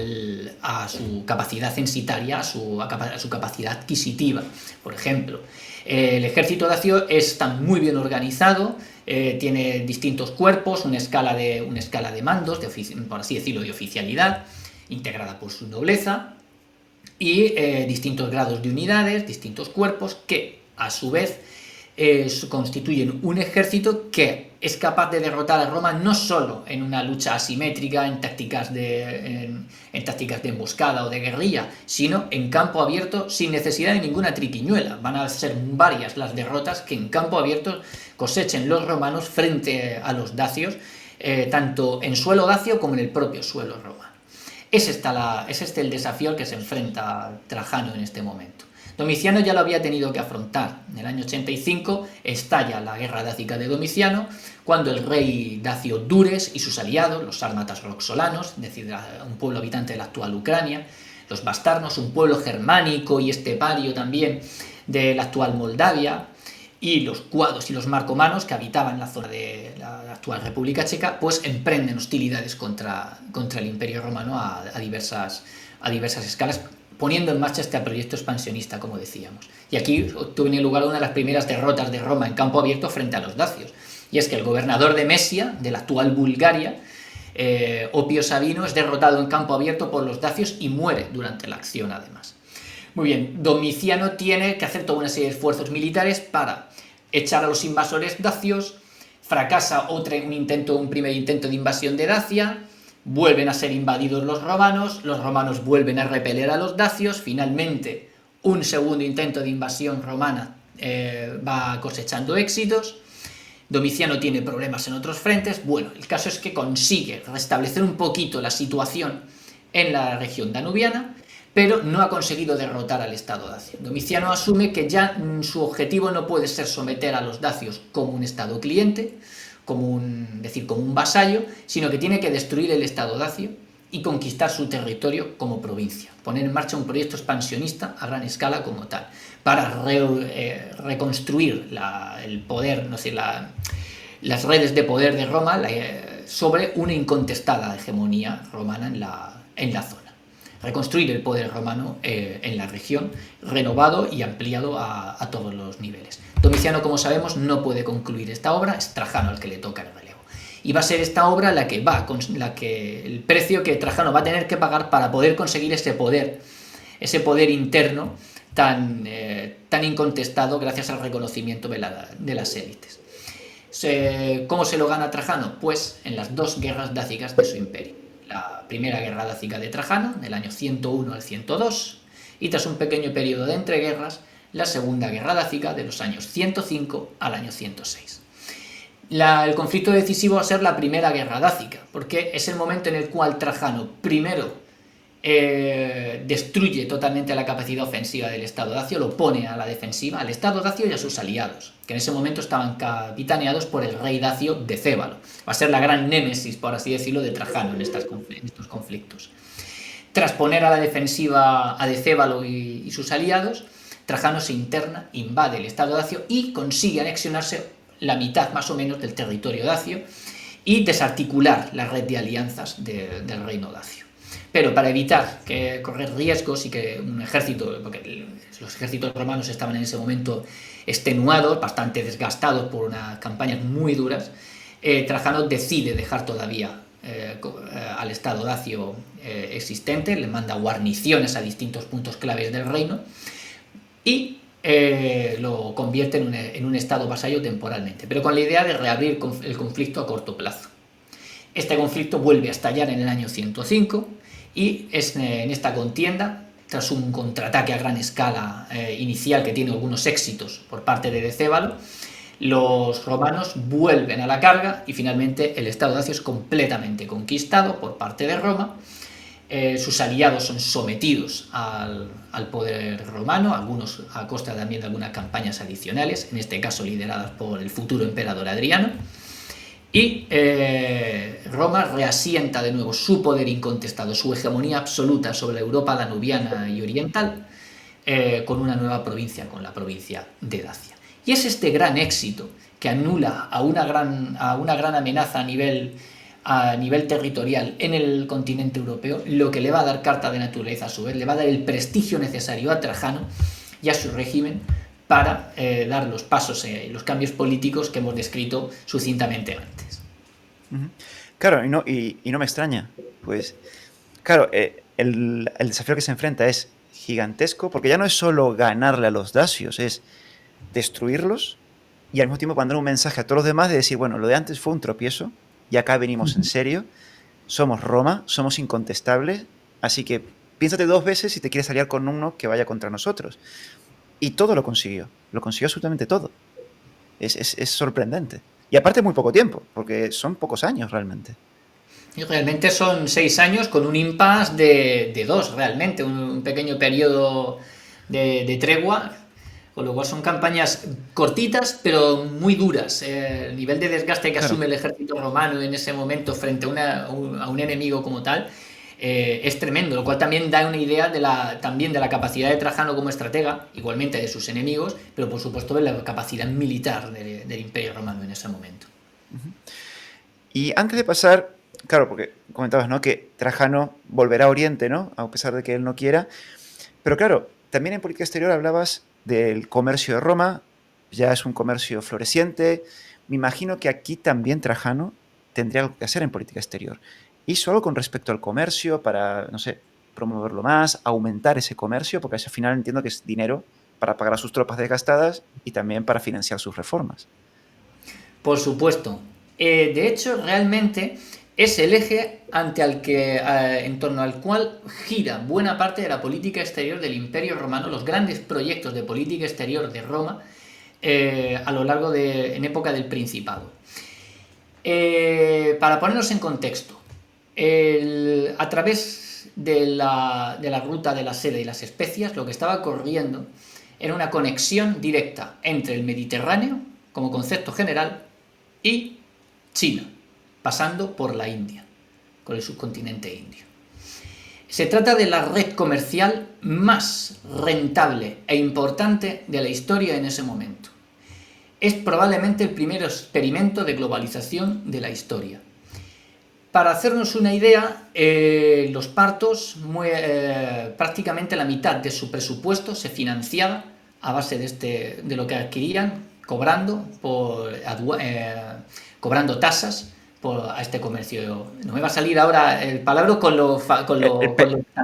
su capacidad censitaria, a su capacidad adquisitiva, por ejemplo. El ejército dacio está muy bien organizado, tiene distintos cuerpos, una escala de mandos, por así decirlo, de oficialidad, integrada por su nobleza, y distintos grados de unidades, distintos cuerpos, que a su vez constituyen un ejército que es capaz de derrotar a Roma no solo en una lucha asimétrica, en tácticas de emboscada o de guerrilla, sino en campo abierto sin necesidad de ninguna triquiñuela. Van a ser varias las derrotas que en campo abierto cosechen los romanos frente a los dacios, tanto en suelo dacio como en el propio suelo romano. Es este el desafío al que se enfrenta Trajano en este momento. Domiciano ya lo había tenido que afrontar. En el año 85 estalla la guerra dácica de Domiciano, cuando el rey dacio Dures y sus aliados, los sármatas roxolanos, es decir, un pueblo habitante de la actual Ucrania, los bastarnos, un pueblo germánico y estepario también de la actual Moldavia, y los cuados y los marcomanos, que habitaban en la zona de la actual República Checa, pues emprenden hostilidades contra el Imperio Romano a diversas escalas, poniendo en marcha este proyecto expansionista, como decíamos. Y aquí tuvo lugar una de las primeras derrotas de Roma en campo abierto frente a los dacios. Y es que el gobernador de Mesia, de la actual Bulgaria, Opio Sabino, es derrotado en campo abierto por los dacios y muere durante la acción, además. Muy bien, Domiciano tiene que hacer toda una serie de esfuerzos militares para echar a los invasores dacios, fracasa un primer intento de invasión de Dacia, vuelven a ser invadidos los romanos vuelven a repeler a los dacios, finalmente un segundo intento de invasión romana va cosechando éxitos, Domiciano tiene problemas en otros frentes, bueno, el caso es que consigue restablecer un poquito la situación en la región danubiana, pero no ha conseguido derrotar al Estado dacio. Domiciano asume que ya su objetivo no puede ser someter a los dacios como un Estado cliente, como un vasallo, sino que tiene que destruir el Estado dacio y conquistar su territorio como provincia, poner en marcha un proyecto expansionista a gran escala como tal, para reconstruir el poder, no sé, las redes de poder de Roma sobre una incontestada hegemonía romana en la zona. Reconstruir el poder romano en la región, renovado y ampliado a todos los niveles. Domiciano, como sabemos, no puede concluir esta obra, es Trajano el que le toca el relevo. Y va a ser esta obra el precio que Trajano va a tener que pagar para poder conseguir ese poder interno tan incontestado gracias al reconocimiento de las élites. ¿Cómo se lo gana Trajano? Pues en las dos guerras dácicas de su imperio. La primera guerra dácica de Trajano, del año 101 al 102, y tras un pequeño periodo de entreguerras, la segunda guerra dácica de los años 105 al año 106. El conflicto decisivo va a ser la primera guerra dácica, porque es el momento en el cual Trajano primero destruye totalmente la capacidad ofensiva del Estado dacio, lo pone a la defensiva al Estado dacio y a sus aliados, que en ese momento estaban capitaneados por el rey dacio Decébalo. Va a ser la gran némesis, por así decirlo, de Trajano en estos conflictos. Tras poner a la defensiva a Decébalo y sus aliados, Trajano se interna, invade el Estado dacio y consigue anexionarse la mitad más o menos del territorio dacio y desarticular la red de alianzas del reino dacio. Pero para evitar correr riesgos y que un ejército, porque los ejércitos romanos estaban en ese momento extenuados, bastante desgastados por unas campañas muy duras, Trajano decide dejar todavía al Estado dacio existente, le manda guarniciones a distintos puntos claves del reino y lo convierte en un Estado vasallo temporalmente, pero con la idea de reabrir el conflicto a corto plazo. Este conflicto vuelve a estallar en el año 105 y es en esta contienda, tras un contraataque a gran escala inicial que tiene algunos éxitos por parte de Decébalo, los romanos vuelven a la carga y finalmente el Estado dacio es completamente conquistado por parte de Roma. Sus aliados son sometidos al poder romano, algunos a costa también de algunas campañas adicionales, en este caso lideradas por el futuro emperador Adriano. Y Roma reasienta de nuevo su poder incontestado, su hegemonía absoluta sobre la Europa danubiana y oriental, con una nueva provincia, con la provincia de Dacia. Y es este gran éxito que anula a una gran amenaza a nivel territorial en el continente europeo, lo que le va a dar carta de naturaleza a su vez, le va a dar el prestigio necesario a Trajano y a su régimen para dar los pasos, los cambios políticos que hemos descrito sucintamente antes. Claro, y no me extraña. Pues, claro, el desafío que se enfrenta es gigantesco, porque ya no es solo ganarle a los dacios, es destruirlos y al mismo tiempo mandar un mensaje a todos los demás de decir, bueno, lo de antes fue un tropiezo y acá venimos en serio, somos Roma, somos incontestables, así que piénsate dos veces si te quieres aliar con uno que vaya contra nosotros. Y todo lo consiguió absolutamente todo. Es sorprendente. Y aparte muy poco tiempo, porque son pocos años realmente. Y realmente son 6 años con un impasse de 2, realmente, un pequeño periodo de tregua, con lo cual son campañas cortitas pero muy duras. El nivel de desgaste que asume el ejército romano en ese momento frente a un enemigo como tal es tremendo, lo cual también da una idea también de la capacidad de Trajano como estratega, igualmente de sus enemigos, pero por supuesto de la capacidad militar del Imperio Romano en ese momento. Y antes de pasar, claro, porque comentabas, ¿no?, que Trajano volverá a Oriente, ¿no?, a pesar de que él no quiera, pero claro, también en política exterior hablabas del comercio de Roma, ya es un comercio floreciente. Me imagino que aquí también Trajano tendría algo que hacer en política exterior. Y solo con respecto al comercio, para, no sé, promoverlo más, aumentar ese comercio, porque al final entiendo que es dinero para pagar a sus tropas desgastadas y también para financiar sus reformas. Por supuesto. De hecho, realmente es el eje en torno al cual gira buena parte de la política exterior del Imperio Romano, los grandes proyectos de política exterior de Roma a lo largo en época del Principado. Para ponernos en contexto, a través de la ruta de la seda y las especias, lo que estaba ocurriendo era una conexión directa entre el Mediterráneo, como concepto general, y China, pasando por la India, con el subcontinente indio. Se trata de la red comercial más rentable e importante de la historia en ese momento. Es probablemente el primer experimento de globalización de la historia. Para hacernos una idea, los partos, prácticamente la mitad de su presupuesto se financiaba a base de lo que adquirían, cobrando tasas a este comercio. No me va a salir ahora el palabra con lo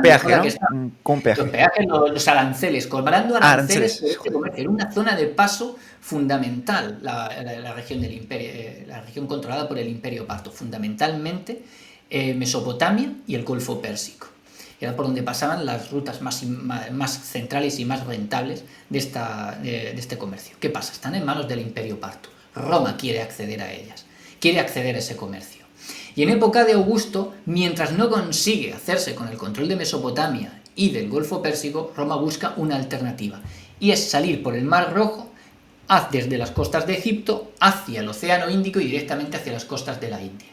peaje, ¿no? que está. Con peaje. Los peajes, los aranceles, cobrando aranceles por este comercio. Era una zona de paso fundamental, la región del imperio, la región controlada por el Imperio Parto, fundamentalmente Mesopotamia y el Golfo Pérsico. Era por donde pasaban las rutas más centrales y más rentables de este comercio. ¿Qué pasa? Están en manos del Imperio Parto. Roma quiere acceder a ellas, quiere acceder a ese comercio. Y en época de Augusto, mientras no consigue hacerse con el control de Mesopotamia y del Golfo Pérsico, Roma busca una alternativa, y es salir por el Mar Rojo desde las costas de Egipto hacia el Océano Índico y directamente hacia las costas de la India.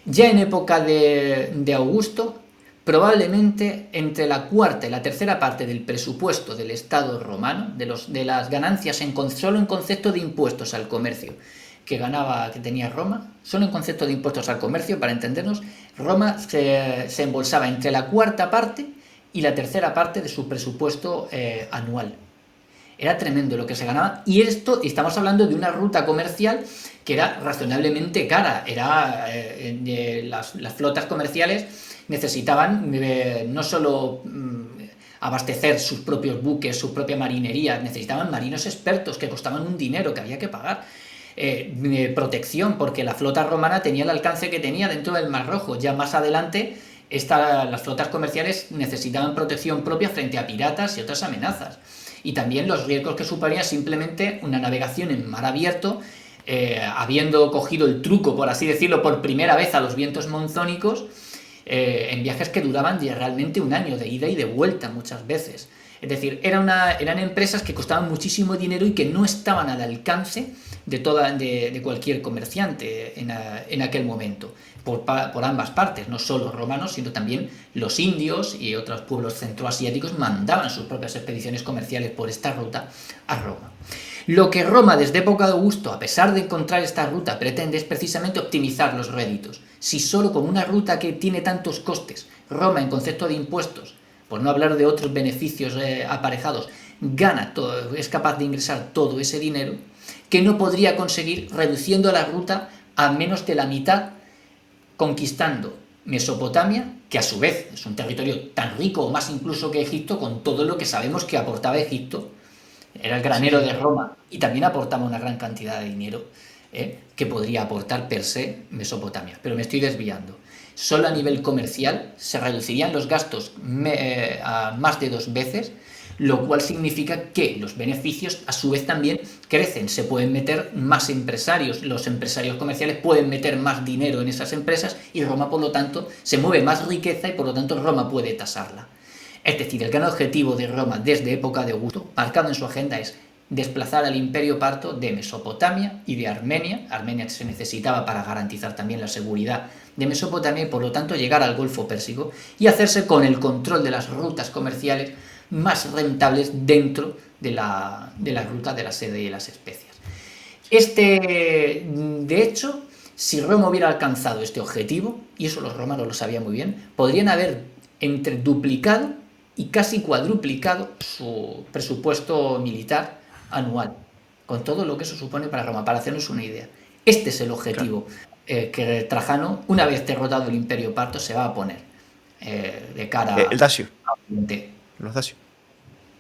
Ya en época de Augusto, probablemente entre la cuarta y la tercera parte del presupuesto del Estado romano, de las ganancias solo en concepto de impuestos al comercio que tenía Roma, solo en concepto de impuestos al comercio, para entendernos, Roma se embolsaba entre la cuarta parte y la tercera parte de su presupuesto anual. Era tremendo lo que se ganaba, y estamos hablando de una ruta comercial que era razonablemente cara. Las flotas comerciales necesitaban no solo abastecer sus propios buques, su propia marinería, necesitaban marinos expertos que costaban un dinero que había que pagar. Protección, porque la flota romana tenía el alcance que tenía dentro del Mar Rojo. Ya más adelante las flotas comerciales necesitaban protección propia frente a piratas y otras amenazas, y también los riesgos que suponía simplemente una navegación en mar abierto, habiendo cogido el truco, por así decirlo, por primera vez a los vientos monzónicos, en viajes que duraban realmente un año de ida y de vuelta muchas veces. Es decir, eran empresas que costaban muchísimo dinero y que no estaban al alcance de cualquier comerciante en aquel momento, por ambas partes, no solo los romanos, sino también los indios y otros pueblos centroasiáticos mandaban sus propias expediciones comerciales por esta ruta a Roma. Lo que Roma desde época de Augusto, a pesar de encontrar esta ruta, pretende es precisamente optimizar los réditos. Si solo con una ruta que tiene tantos costes, Roma en concepto de impuestos, por no hablar de otros beneficios aparejados, es capaz de ingresar todo ese dinero, que no podría conseguir reduciendo la ruta a menos de la mitad, conquistando Mesopotamia, que a su vez es un territorio tan rico o más incluso que Egipto, con todo lo que sabemos que aportaba Egipto. Era el granero de Roma y también aportaba una gran cantidad de dinero que podría aportar per se Mesopotamia. Pero me estoy desviando. Solo a nivel comercial se reducirían los gastos a más de 2 veces, lo cual significa que los beneficios a su vez también crecen. Se pueden meter más empresarios, los empresarios comerciales pueden meter más dinero en esas empresas y Roma, por lo tanto, se mueve más riqueza y por lo tanto Roma puede tasarla. Es decir, el gran objetivo de Roma desde época de Augusto, marcado en su agenda, es desplazar al Imperio Parto de Mesopotamia y de Armenia. Armenia se necesitaba para garantizar también la seguridad de Mesopotamia y por lo tanto llegar al Golfo Pérsico y hacerse con el control de las rutas comerciales más rentables dentro de la ruta de la seda y de las especias. De hecho, si Roma hubiera alcanzado este objetivo, y eso los romanos lo sabían muy bien, podrían haber entre duplicado y casi cuadruplicado su presupuesto militar anual, con todo lo que eso supone para Roma, para hacernos una idea. Este es el objetivo que Trajano, una vez derrotado el Imperio Parto, se va a poner de cara el dacio. a Oriente. Los dacios.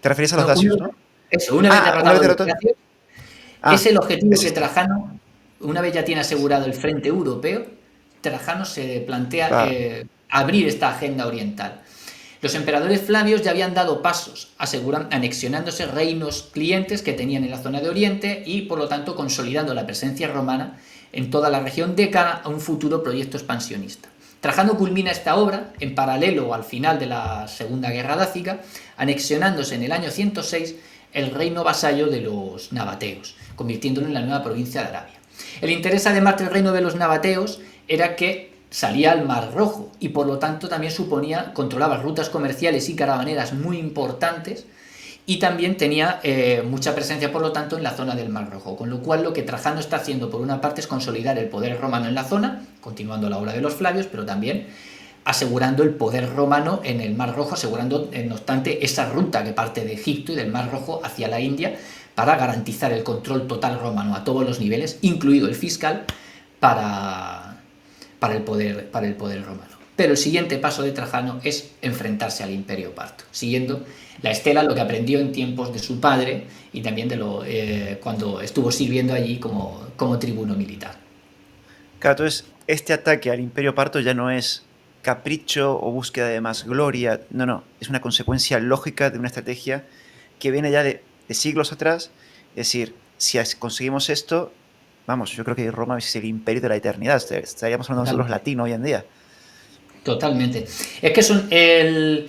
¿Te refieres a los dacios, no? Eso, una vez derrotado los dacios, es el objetivo es que Trajano, una vez ya tiene asegurado el frente europeo, Trajano se plantea Claro. abrir esta agenda oriental. Los emperadores Flavios ya habían dado pasos, anexionándose reinos clientes que tenían en la zona de Oriente y, por lo tanto, consolidando la presencia romana en toda la región de cara a un futuro proyecto expansionista. Trajano culmina esta obra en paralelo al final de la Segunda Guerra Dácica, anexionándose en el año 106 el reino vasallo de los nabateos, convirtiéndolo en la nueva provincia de Arabia. El interés además del reino de los nabateos era que salía al Mar Rojo y por lo tanto también controlaba rutas comerciales y caravaneras muy importantes y también tenía mucha presencia por lo tanto en la zona del Mar Rojo, con lo cual lo que Trajano está haciendo por una parte es consolidar el poder romano en la zona, continuando la obra de los Flavios, pero también asegurando el poder romano en el Mar Rojo, asegurando no obstante esa ruta que parte de Egipto y del Mar Rojo hacia la India para garantizar el control total romano a todos los niveles, incluido el fiscal, para el poder romano. Pero el siguiente paso de Trajano es enfrentarse al Imperio Parto, siguiendo la estela, lo que aprendió en tiempos de su padre y también cuando estuvo sirviendo allí como tribuno militar. Claro, entonces este ataque al Imperio Parto ya no es capricho o búsqueda de más gloria, no, es una consecuencia lógica de una estrategia que viene ya de siglos atrás. Es decir, si conseguimos esto, vamos, yo creo que Roma es el imperio de la eternidad. Estaríamos hablando nosotros latino hoy en día. Totalmente. Es que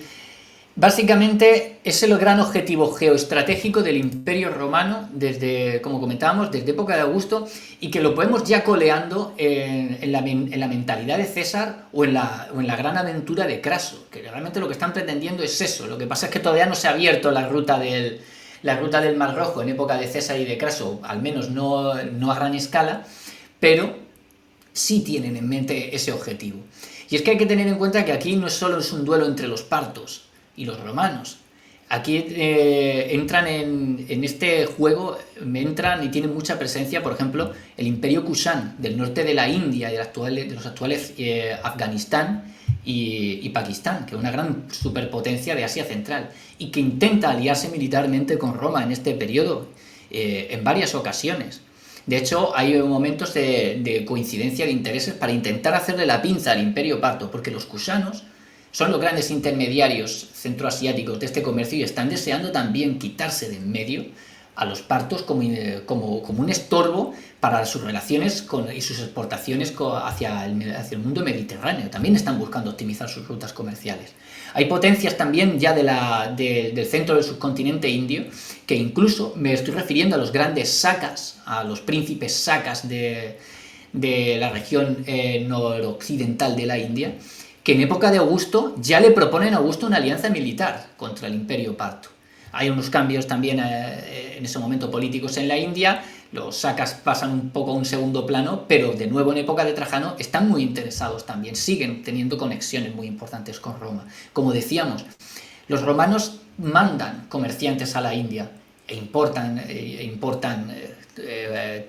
básicamente es el gran objetivo geoestratégico del Imperio Romano desde, como comentábamos, desde época de Augusto, y que lo podemos ya coleando en la mentalidad de César o en la gran aventura de Craso, que realmente lo que están pretendiendo es eso. Lo que pasa es que todavía no se ha abierto la ruta del Mar Rojo en época de César y de Craso, al menos no a gran escala, pero sí tienen en mente ese objetivo. Y es que hay que tener en cuenta que aquí no solo es un duelo entre los partos y los romanos. Aquí entran en este juego, entran y tienen mucha presencia, por ejemplo, el Imperio Kushan del norte de la India y de los actuales Afganistán y Pakistán, que es una gran superpotencia de Asia Central y que intenta aliarse militarmente con Roma en este periodo en varias ocasiones. De hecho, hay momentos de coincidencia de intereses para intentar hacerle la pinza al Imperio Parto, porque los kusanos son los grandes intermediarios centroasiáticos de este comercio y están deseando también quitarse de en medio a los partos como un estorbo para sus relaciones y sus exportaciones hacia el mundo mediterráneo. También están buscando optimizar sus rutas comerciales. Hay potencias también ya del centro del subcontinente indio, que incluso me estoy refiriendo a los grandes sakas, a los príncipes sakas de la región noroccidental de la India, que en época de Augusto ya le proponen a Augusto una alianza militar contra el Imperio Parto. Hay unos cambios también en ese momento políticos en la India, los sakas pasan un poco a un segundo plano, pero de nuevo en época de Trajano están muy interesados también, siguen teniendo conexiones muy importantes con Roma. Como decíamos, los romanos mandan comerciantes a la India e importan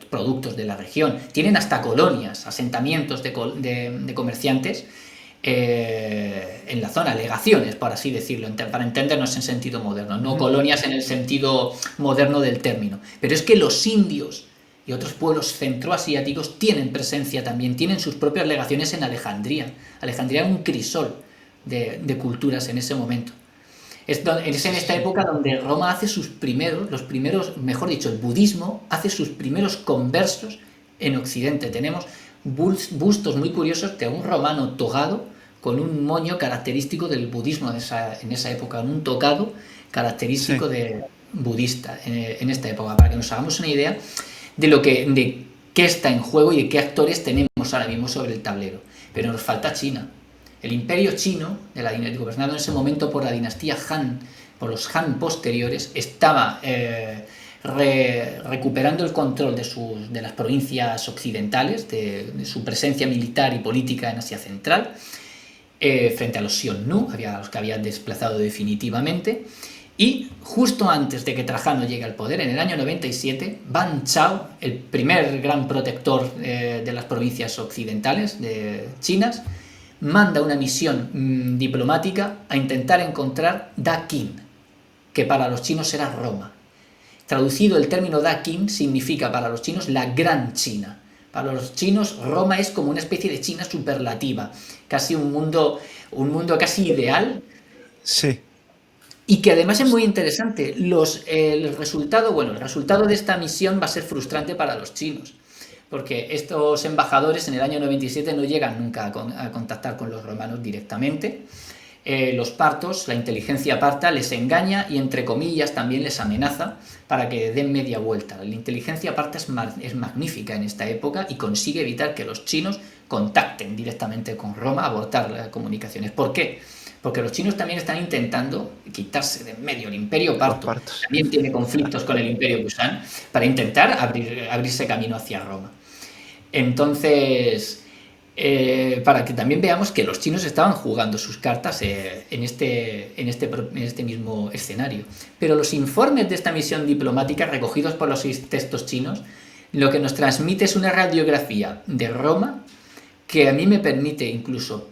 productos de la región, tienen hasta colonias, asentamientos de comerciantes en la zona, legaciones, por así decirlo, para entendernos en sentido moderno, no colonias en el sentido moderno del término. Pero es que los indios y otros pueblos centroasiáticos tienen presencia también, tienen sus propias legaciones en Alejandría. Alejandría es un crisol de culturas en ese momento. Es en esta época donde Roma hace mejor dicho, el budismo hace sus primeros conversos en Occidente. Tenemos bustos muy curiosos de un romano togado con un moño característico del budismo en esa época, un tocado característico de budista en esta época, para que nos hagamos una idea de qué está en juego y de qué actores tenemos ahora mismo sobre el tablero. Pero nos falta China. El imperio chino, gobernado en ese momento por la dinastía Han, por los Han posteriores, estaba recuperando el control de las provincias occidentales, de su presencia militar y política en Asia Central, frente a los Xiongnu, a los que habían desplazado definitivamente. Y justo antes de que Trajano llegue al poder, en el año 97, Ban Chao, el primer gran protector de las provincias occidentales chinas, manda una misión diplomática a intentar encontrar Dakin, que para los chinos era Roma. Traducido, el término Dakin significa para los chinos la Gran China, Para los chinos, Roma es como una especie de China superlativa, casi un mundo casi ideal. Sí. Y que además es muy interesante. El resultado de esta misión va a ser frustrante para los chinos, porque estos embajadores en el año 97 no llegan nunca a contactar con los romanos directamente. Los partos, la inteligencia parta les engaña y entre comillas también les amenaza para que den media vuelta. La inteligencia parta es magnífica en esta época y consigue evitar que los chinos contacten directamente con Roma, abortar las comunicaciones. ¿Por qué? Porque los chinos también están intentando quitarse de en medio el imperio Los parto. partos. También tiene conflictos con el imperio Kushan para intentar abrirse camino hacia Roma. Entonces, para que también veamos que los chinos estaban jugando sus cartas en este mismo escenario. Pero los informes de esta misión diplomática recogidos por los textos chinos, lo que nos transmite es una radiografía de Roma que a mí me permite incluso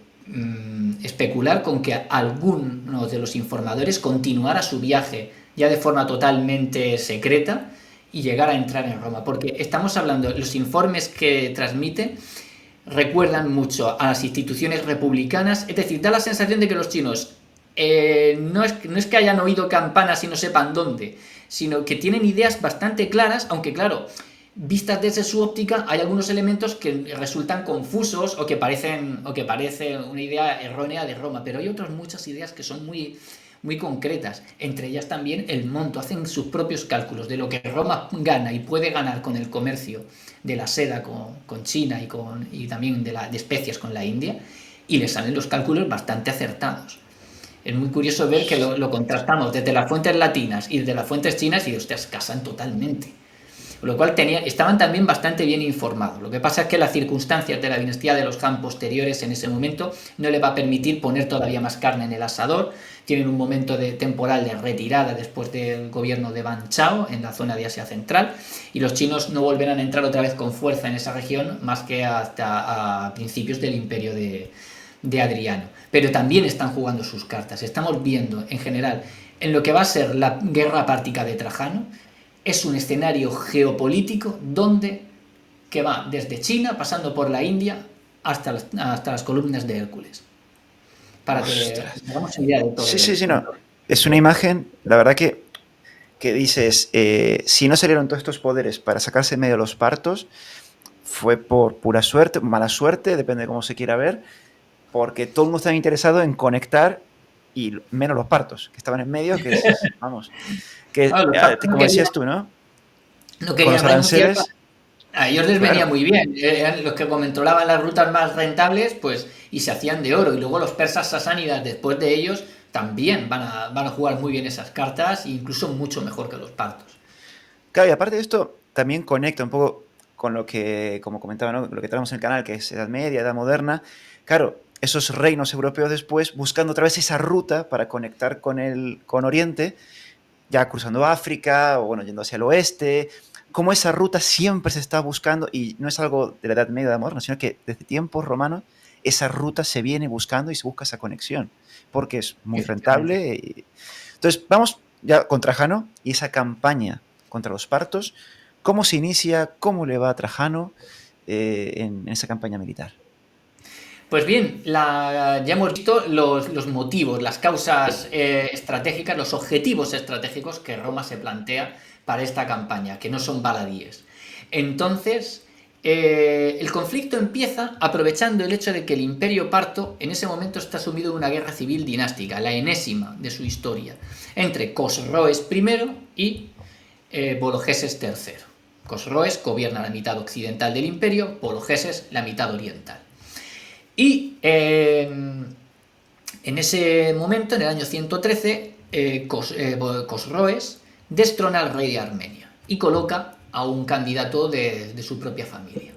especular con que alguno de los informadores continuara su viaje ya de forma totalmente secreta y llegar a entrar en Roma, porque estamos hablando, los informes que transmite recuerdan mucho a las instituciones republicanas, es decir, da la sensación de que los chinos no es que hayan oído campanas y no sepan dónde, sino que tienen ideas bastante claras, aunque claro, vistas desde su óptica, hay algunos elementos que resultan confusos o que parecen una idea errónea de Roma, pero hay otras muchas ideas que son muy, muy concretas, entre ellas también el monto, hacen sus propios cálculos de lo que Roma gana y puede ganar con el comercio de la seda con China y también de especias con la India, y les salen los cálculos bastante acertados. Es muy curioso ver que lo contrastamos desde las fuentes latinas y desde las fuentes chinas y hostias, casan totalmente. Con lo cual estaban también bastante bien informados. Lo que pasa es que las circunstancias de la dinastía de los Han posteriores en ese momento no le va a permitir poner todavía más carne en el asador. Tienen un momento temporal de retirada después del gobierno de Ban Chao en la zona de Asia Central y los chinos no volverán a entrar otra vez con fuerza en esa región más que hasta a principios del imperio de Adriano. Pero también están jugando sus cartas. Estamos viendo en general en lo que va a ser la guerra pártica de Trajano. Es un escenario geopolítico que va desde China, pasando por la India, hasta las columnas de Hércules. Para que tengamos idea de todo. Sí, no. Es una imagen, la verdad que dices, si no salieron todos estos poderes para sacarse en medio de los partos, fue por pura suerte, mala suerte, depende de cómo se quiera ver, porque todo el mundo estaba interesado en conectar y menos los partos, que estaban en medio, que es, vamos, que como decías tú, ¿no? No con los aranceles. A ellos les venía muy bien, eran los que controlaban las rutas más rentables, pues, y se hacían de oro. Y luego los persas sasánidas, después de ellos, también van a jugar muy bien esas cartas, incluso mucho mejor que los partos. Claro, y aparte de esto, también conecta un poco con lo que, como comentaba, ¿no? Lo que tenemos en el canal, que es Edad Media, Edad Moderna. Claro, esos reinos europeos después buscando otra vez esa ruta para conectar con Oriente, ya cruzando África, o bueno, yendo hacia el oeste. Como esa ruta siempre se está buscando, y no es algo de la Edad Media, de la Moderna, sino que desde tiempos romanos esa ruta se viene buscando y se busca esa conexión, porque es muy rentable. Entonces, vamos ya con Trajano y esa campaña contra los partos. ¿Cómo se inicia? ¿Cómo le va a Trajano en esa campaña militar? Pues bien, ya hemos visto los motivos, las causas estratégicas, los objetivos estratégicos que Roma se plantea para esta campaña, que no son baladíes. Entonces, el conflicto empieza aprovechando el hecho de que el Imperio Parto en ese momento está sumido en una guerra civil dinástica, la enésima de su historia, entre Cosroes I y Vologeses III. Cosroes gobierna la mitad occidental del imperio, Vologeses la mitad oriental. Y en ese momento, en el año 113, Cosroes destrona al rey de Armenia y coloca a un candidato de su propia familia.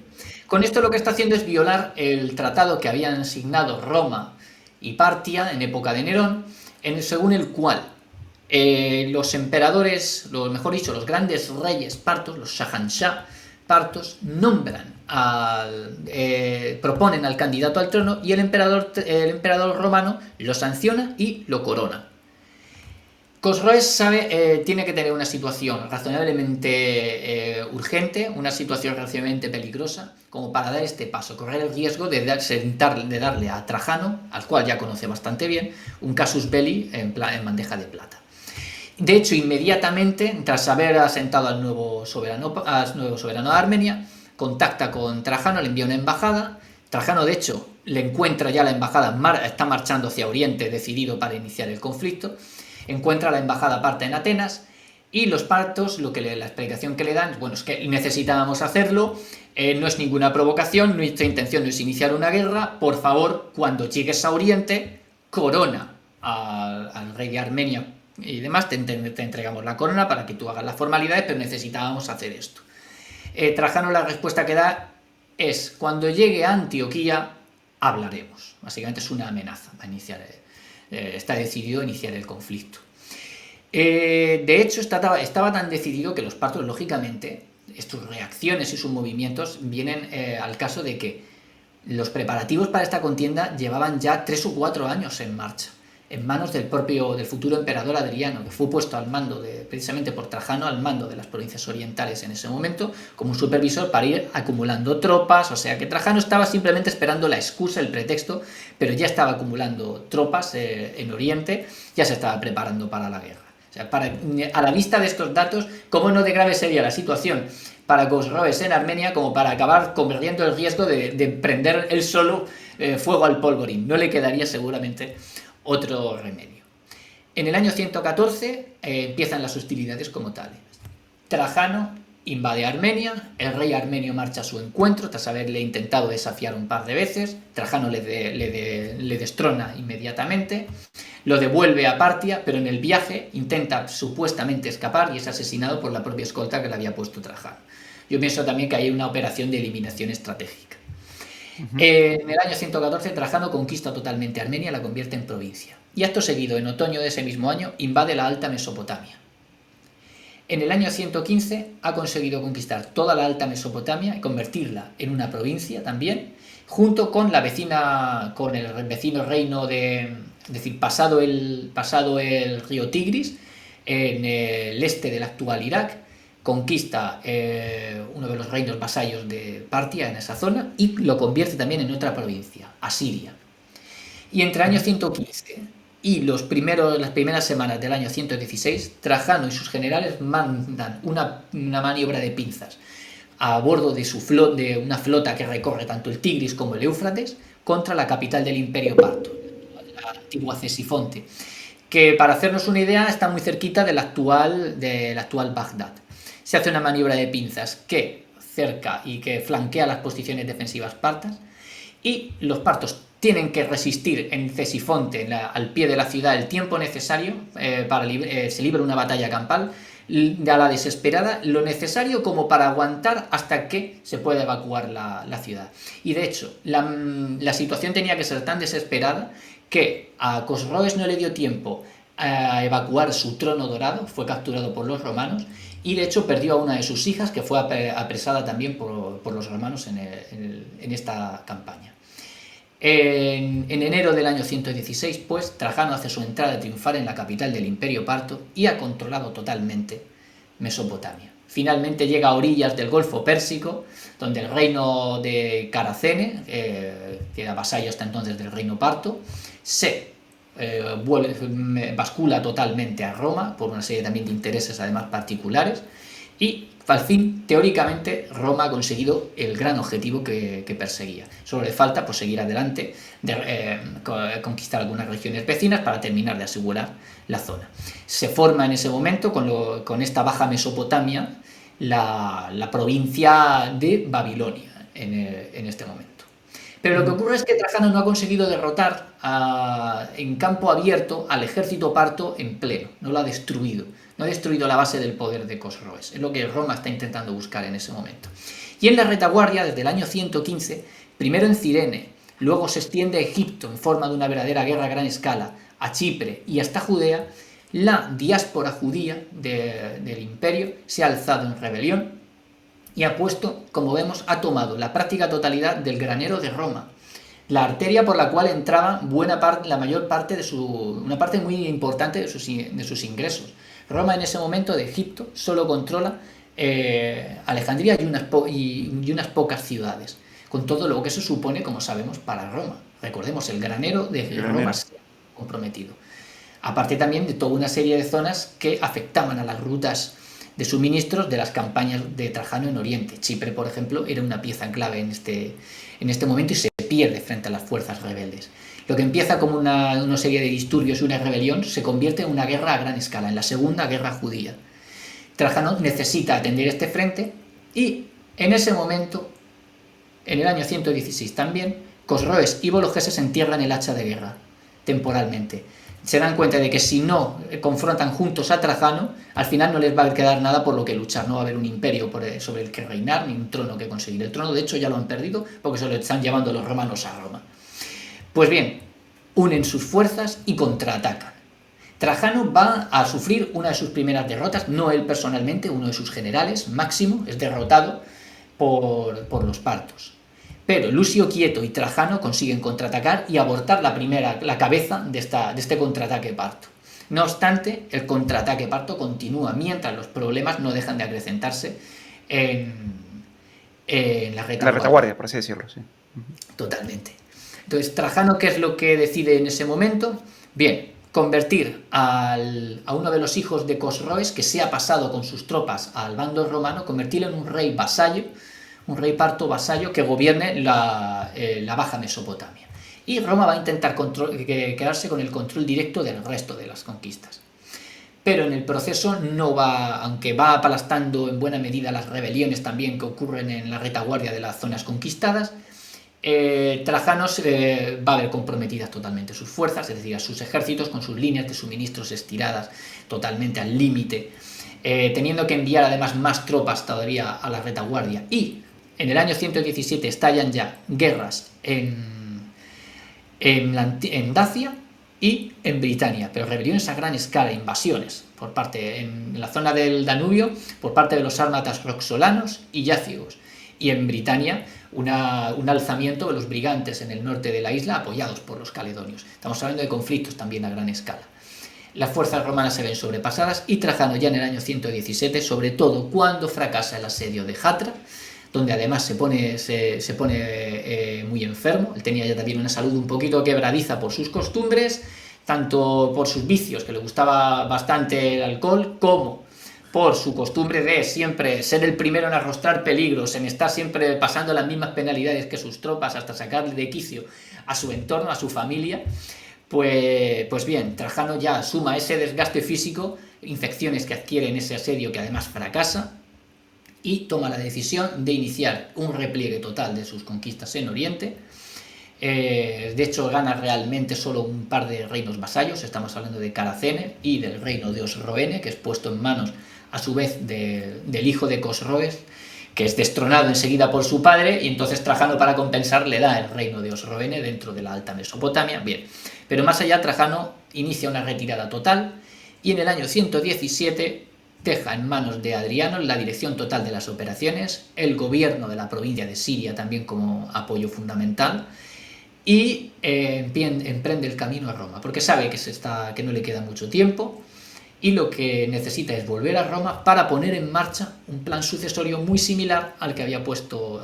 Con esto lo que está haciendo es violar el tratado que habían signado Roma y Partia en época de Nerón, según el cual los emperadores, mejor dicho, los grandes reyes partos, los Shahanshah partos, proponen al candidato al trono y el emperador romano lo sanciona y lo corona. Cosroes tiene que tener una situación razonablemente urgente, una situación razonablemente peligrosa, como para dar este paso, correr el riesgo de darle a Trajano, al cual ya conoce bastante bien, un casus belli en bandeja de plata. De hecho, inmediatamente, tras haber asentado al nuevo soberano de Armenia, contacta con Trajano, le envía una embajada. Trajano, de hecho, le encuentra ya la embajada, está marchando hacia Oriente, decidido para iniciar el conflicto. Encuentra la embajada parta en Atenas y los partos, la explicación que le dan, bueno, es que necesitábamos hacerlo, no es ninguna provocación, nuestra intención no es iniciar una guerra, por favor, cuando llegues a Oriente, corona al rey de Armenia y demás, te entregamos la corona para que tú hagas las formalidades, pero necesitábamos hacer esto. Trajano, la respuesta que da es: cuando llegue a Antioquía, hablaremos. Básicamente es una amenaza a iniciar está decidido a iniciar el conflicto. De hecho, estaba tan decidido que los partos, lógicamente, sus reacciones y sus movimientos vienen al caso de que los preparativos para esta contienda llevaban ya 3 o 4 años en marcha, en manos del futuro emperador Adriano, que fue puesto al mando precisamente por Trajano, al mando de las provincias orientales en ese momento, como un supervisor para ir acumulando tropas. O sea que Trajano estaba simplemente esperando la excusa, el pretexto, pero ya estaba acumulando tropas en Oriente, ya se estaba preparando para la guerra. O sea, a la vista de estos datos, ¿cómo no de grave sería la situación para Cosroes en Armenia como para acabar corriendo el riesgo de prender él solo fuego al polvorín? No le quedaría seguramente otro remedio. En el año 114 empiezan las hostilidades como tales. Trajano invade Armenia, el rey armenio marcha a su encuentro tras haberle intentado desafiar un par de veces. Trajano le destrona inmediatamente, lo devuelve a Partia, pero en el viaje intenta supuestamente escapar y es asesinado por la propia escolta que le había puesto Trajano. Yo pienso también que hay una operación de eliminación estratégica. En el año 114 Trajano conquista totalmente Armenia y la convierte en provincia. Y acto seguido, en otoño de ese mismo año, invade la Alta Mesopotamia. En el año 115 ha conseguido conquistar toda la Alta Mesopotamia y convertirla en una provincia también, junto con el vecino reino es decir, pasado el río Tigris, en el este del actual Irak, conquista uno de los reinos vasallos de Partia en esa zona y lo convierte también en otra provincia, Asiria. Y entre el año 115 y las primeras semanas del año 116, Trajano y sus generales mandan una maniobra de pinzas a bordo de una flota que recorre tanto el Tigris como el Éufrates contra la capital del Imperio Parto, la antigua Cesifonte, que, para hacernos una idea, está muy cerquita del actual Bagdad. Se hace una maniobra de pinzas que cerca y que flanquea las posiciones defensivas partas, y los partos tienen que resistir en Cesifonte, al pie de la ciudad, el tiempo necesario se libra una batalla campal a la desesperada, lo necesario como para aguantar hasta que se pueda evacuar la ciudad. Y de hecho, la situación tenía que ser tan desesperada que a Cosroes no le dio tiempo a evacuar su trono dorado, fue capturado por los romanos y de hecho perdió a una de sus hijas, que fue apresada también por los romanos en esta campaña. En enero del año 116, pues, Trajano hace su entrada triunfal en la capital del Imperio Parto y ha controlado totalmente Mesopotamia. Finalmente llega a orillas del Golfo Pérsico, donde el reino de Caracene, que era vasallo hasta entonces del reino parto, bascula totalmente a Roma por una serie también de intereses además particulares, y al fin, teóricamente, Roma ha conseguido el gran objetivo que perseguía. Solo le falta pues seguir adelante, conquistar algunas regiones vecinas para terminar de asegurar la zona. Se forma en ese momento, con esta Baja Mesopotamia, la provincia de Babilonia en este momento. Pero lo que ocurre es que Trajano no ha conseguido derrotar en campo abierto al ejército parto en pleno, no lo ha destruido. No ha destruido la base del poder de Cosroes. Es lo que Roma está intentando buscar en ese momento. Y en la retaguardia, desde el año 115, primero en Cirene, luego se extiende a Egipto en forma de una verdadera guerra a gran escala, a Chipre y hasta Judea, la diáspora judía del imperio se ha alzado en rebelión y ha tomado la práctica totalidad del granero de Roma, la arteria por la cual entraba la mayor parte una parte muy importante de sus ingresos. Roma en ese momento de Egipto solo controla Alejandría y unas pocas ciudades, con todo lo que eso supone, como sabemos, para Roma. Recordemos, el granero de Roma se ha comprometido. Aparte también de toda una serie de zonas que afectaban a las rutas de suministros de las campañas de Trajano en Oriente. Chipre, por ejemplo, era una pieza clave en este momento y se pierde frente a las fuerzas rebeldes. Lo que empieza como una serie de disturbios y una rebelión se convierte en una guerra a gran escala, en la Segunda Guerra Judía. Trajano necesita atender este frente y en ese momento, en el año 116 también, Cosroes y Vologeses entierran el hacha de guerra, temporalmente. Se dan cuenta de que si no confrontan juntos a Trajano, al final no les va a quedar nada por lo que luchar, no va a haber un imperio sobre el que reinar, ni un trono que conseguir. El trono, de hecho, ya lo han perdido porque se lo están llevando los romanos a Roma. Pues bien, unen sus fuerzas y contraatacan. Trajano va a sufrir una de sus primeras derrotas, no él personalmente, uno de sus generales, Máximo, es derrotado por los partos. Pero Lucio Quieto y Trajano consiguen contraatacar y abortar la cabeza de este contraataque parto. No obstante, el contraataque parto continúa mientras los problemas no dejan de acrecentarse en la retaguardia. La retaguardia, por así decirlo, sí. Totalmente. Entonces, Trajano, ¿qué es lo que decide en ese momento? Bien, convertir a uno de los hijos de Cosroes, que se ha pasado con sus tropas al bando romano, convertirlo en un rey vasallo, un rey parto vasallo que gobierne la Baja Mesopotamia. Y Roma va a intentar quedarse con el control directo del resto de las conquistas. Pero en el proceso aunque va aplastando en buena medida las rebeliones también que ocurren en la retaguardia de las zonas conquistadas, Trajano va a ver comprometidas totalmente sus fuerzas, es decir, a sus ejércitos con sus líneas de suministros estiradas totalmente al límite, teniendo que enviar además más tropas todavía a la retaguardia. Y en el año 117 estallan ya guerras en Dacia y en Britania, pero rebeliones a gran escala, invasiones en la zona del Danubio por parte de los sármatas roxolanos y yácigos, y en Britania un alzamiento de los brigantes en el norte de la isla apoyados por los caledonios. Estamos hablando de conflictos también a gran escala. Las fuerzas romanas se ven sobrepasadas y Trajano ya en el año 117, sobre todo cuando fracasa el asedio de Hatra, donde además se pone muy enfermo. Él tenía ya también una salud un poquito quebradiza por sus costumbres, tanto por sus vicios, que le gustaba bastante el alcohol, como por su costumbre de siempre ser el primero en arrostrar peligros, en estar siempre pasando las mismas penalidades que sus tropas hasta sacarle de quicio a su entorno, a su familia. Pues bien, Trajano ya suma ese desgaste físico, infecciones que adquiere en ese asedio que además fracasa, y toma la decisión de iniciar un repliegue total de sus conquistas en Oriente. De hecho, gana realmente solo un par de reinos vasallos. Estamos hablando de Caracene y del reino de Osroene, que es puesto en manos a su vez del hijo de Cosroes, que es destronado enseguida por su padre, y entonces Trajano, para compensar, le da el reino de Osroene dentro de la Alta Mesopotamia. Bien, pero más allá, Trajano inicia una retirada total y en el año 117 deja en manos de Adriano la dirección total de las operaciones, el gobierno de la provincia de Siria también como apoyo fundamental, y emprende el camino a Roma, porque sabe que no le queda mucho tiempo y lo que necesita es volver a Roma para poner en marcha un plan sucesorio muy similar al que había puesto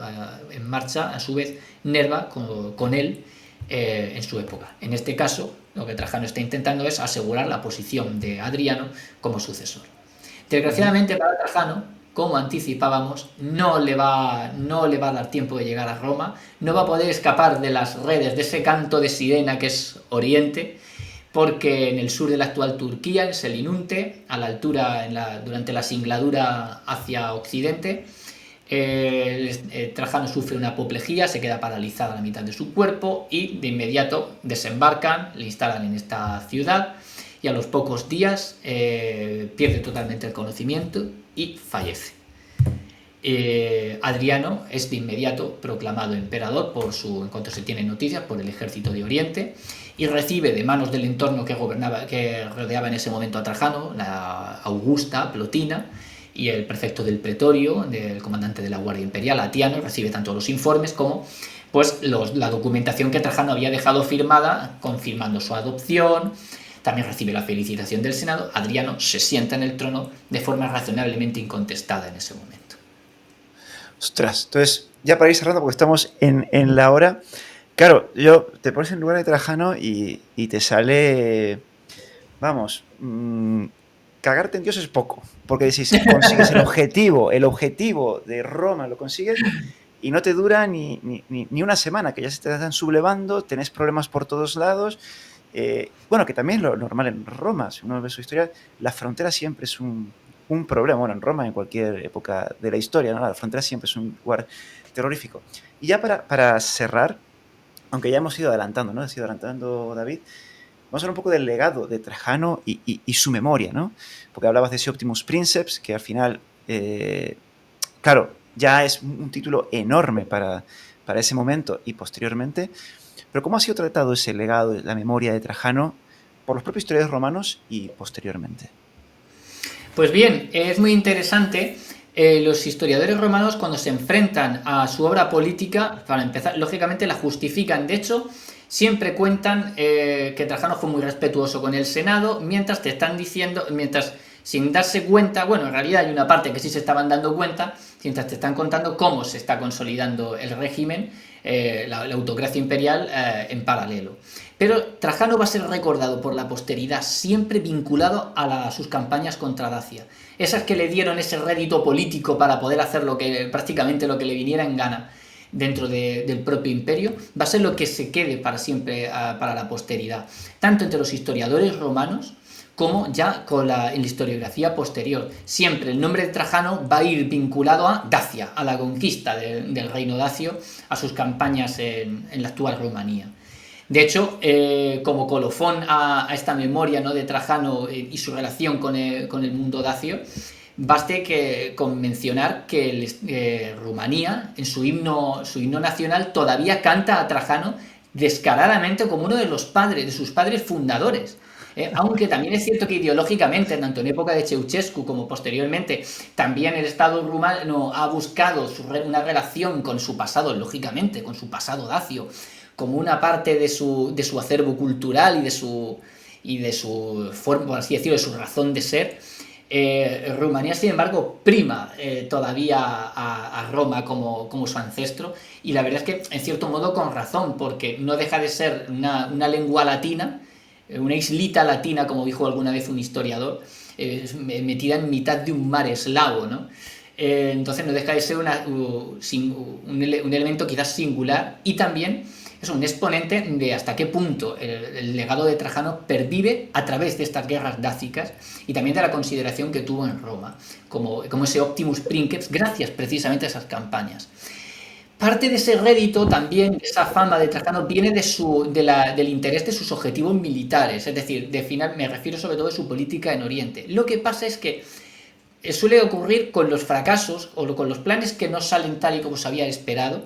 en marcha a su vez Nerva con él en su época. En este caso, lo que Trajano está intentando es asegurar la posición de Adriano como sucesor. Desgraciadamente para Trajano, como anticipábamos, no le va a dar tiempo de llegar a Roma, no va a poder escapar de las redes de ese canto de sirena que es Oriente, porque en el sur de la actual Turquía, en Selinunte, a la altura, durante la singladura hacia Occidente, Trajano sufre una apoplejía, se queda paralizada la mitad de su cuerpo y de inmediato desembarcan, le instalan en esta ciudad y a los pocos días pierde totalmente el conocimiento y fallece. Adriano es de inmediato proclamado emperador en cuanto se tiene noticias por el ejército de Oriente, y recibe de manos del entorno que rodeaba en ese momento a Trajano, la Augusta, Plotina, y el prefecto del pretorio, del comandante de la Guardia Imperial, Atiano, recibe tanto los informes como pues la documentación que Trajano había dejado firmada, confirmando su adopción. También recibe la felicitación del Senado. Adriano se sienta en el trono de forma razonablemente incontestada en ese momento. Ostras, entonces, ya para ir cerrando, porque estamos en la hora, claro, te pones en lugar de Trajano y te sale, vamos, cagarte en Dios es poco, porque si consigues el objetivo de Roma lo consigues y no te dura ni una semana, que ya se te están sublevando, tenés problemas por todos lados. Bueno, que también lo normal en Roma, si uno ve su historia, la frontera siempre es un problema. Bueno, en Roma, en cualquier época de la historia, ¿no? La frontera siempre es un lugar terrorífico. Y ya para cerrar, aunque ya hemos ido adelantando, ¿no? Has ido adelantando, David, vamos a hablar un poco del legado de Trajano y su memoria, ¿no? Porque hablabas de ese Optimus Princeps, que al final, claro, ya es un título enorme para ese momento y posteriormente. Pero ¿cómo ha sido tratado ese legado, la memoria de Trajano, por los propios historiadores romanos y posteriormente? Pues bien, es muy interesante. Los historiadores romanos, cuando se enfrentan a su obra política, para empezar, lógicamente la justifican. De hecho, siempre cuentan que Trajano fue muy respetuoso con el Senado, mientras te están diciendo, mientras sin darse cuenta, bueno, en realidad hay una parte que sí se estaban dando cuenta, mientras te están contando cómo se está consolidando el régimen, la autocracia imperial en paralelo. Pero Trajano va a ser recordado por la posteridad siempre vinculado a sus campañas contra Dacia. Esas que le dieron ese rédito político para poder hacer prácticamente lo que le viniera en gana dentro del propio imperio, va a ser lo que se quede para siempre para la posteridad. Tanto entre los historiadores romanos como ya en la historiografía posterior. Siempre el nombre de Trajano va a ir vinculado a Dacia, a la conquista del reino dacio, a sus campañas en la actual Rumanía. De hecho, como colofón a esta memoria, ¿no?, de Trajano y su relación con el mundo dacio, baste con mencionar que Rumanía, en su himno nacional, todavía canta a Trajano descaradamente como uno de sus padres fundadores. Aunque también es cierto que ideológicamente, tanto en época de Ceausescu como posteriormente, también el Estado rumano ha buscado una relación con su pasado, lógicamente, con su pasado dacio, como una parte de su acervo cultural y de su forma, por así decirlo, de su razón de ser. Rumanía, sin embargo, prima todavía a Roma como su ancestro, y la verdad es que, en cierto modo, con razón, porque no deja de ser una lengua latina, una islita latina, como dijo alguna vez un historiador, metida en mitad de un mar eslavo, ¿no? Entonces no deja de ser un elemento quizás singular, y también es un exponente de hasta qué punto el legado de Trajano pervive a través de estas guerras dácicas, y también de la consideración que tuvo en Roma como ese Optimus Princeps, gracias precisamente a esas campañas. Parte de ese rédito también, de esa fama de Trajano, viene del interés de sus objetivos militares, es decir, me refiero sobre todo a su política en Oriente. Lo que pasa es que suele ocurrir con los fracasos o con los planes que no salen tal y como se había esperado,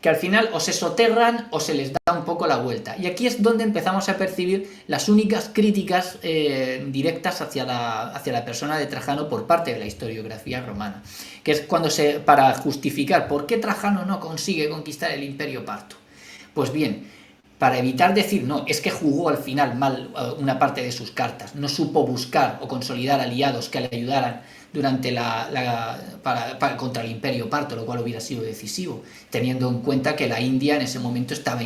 que al final o se soterran o se les da un poco la vuelta. Y aquí es donde empezamos a percibir las únicas críticas directas hacia la persona de Trajano por parte de la historiografía romana, que es para justificar por qué Trajano no consigue conquistar el Imperio Parto. Pues bien, para evitar decir, no, es que jugó al final mal una parte de sus cartas, no supo buscar o consolidar aliados que le ayudaran durante contra el Imperio Parto, lo cual hubiera sido decisivo, teniendo en cuenta que la India en ese momento estaba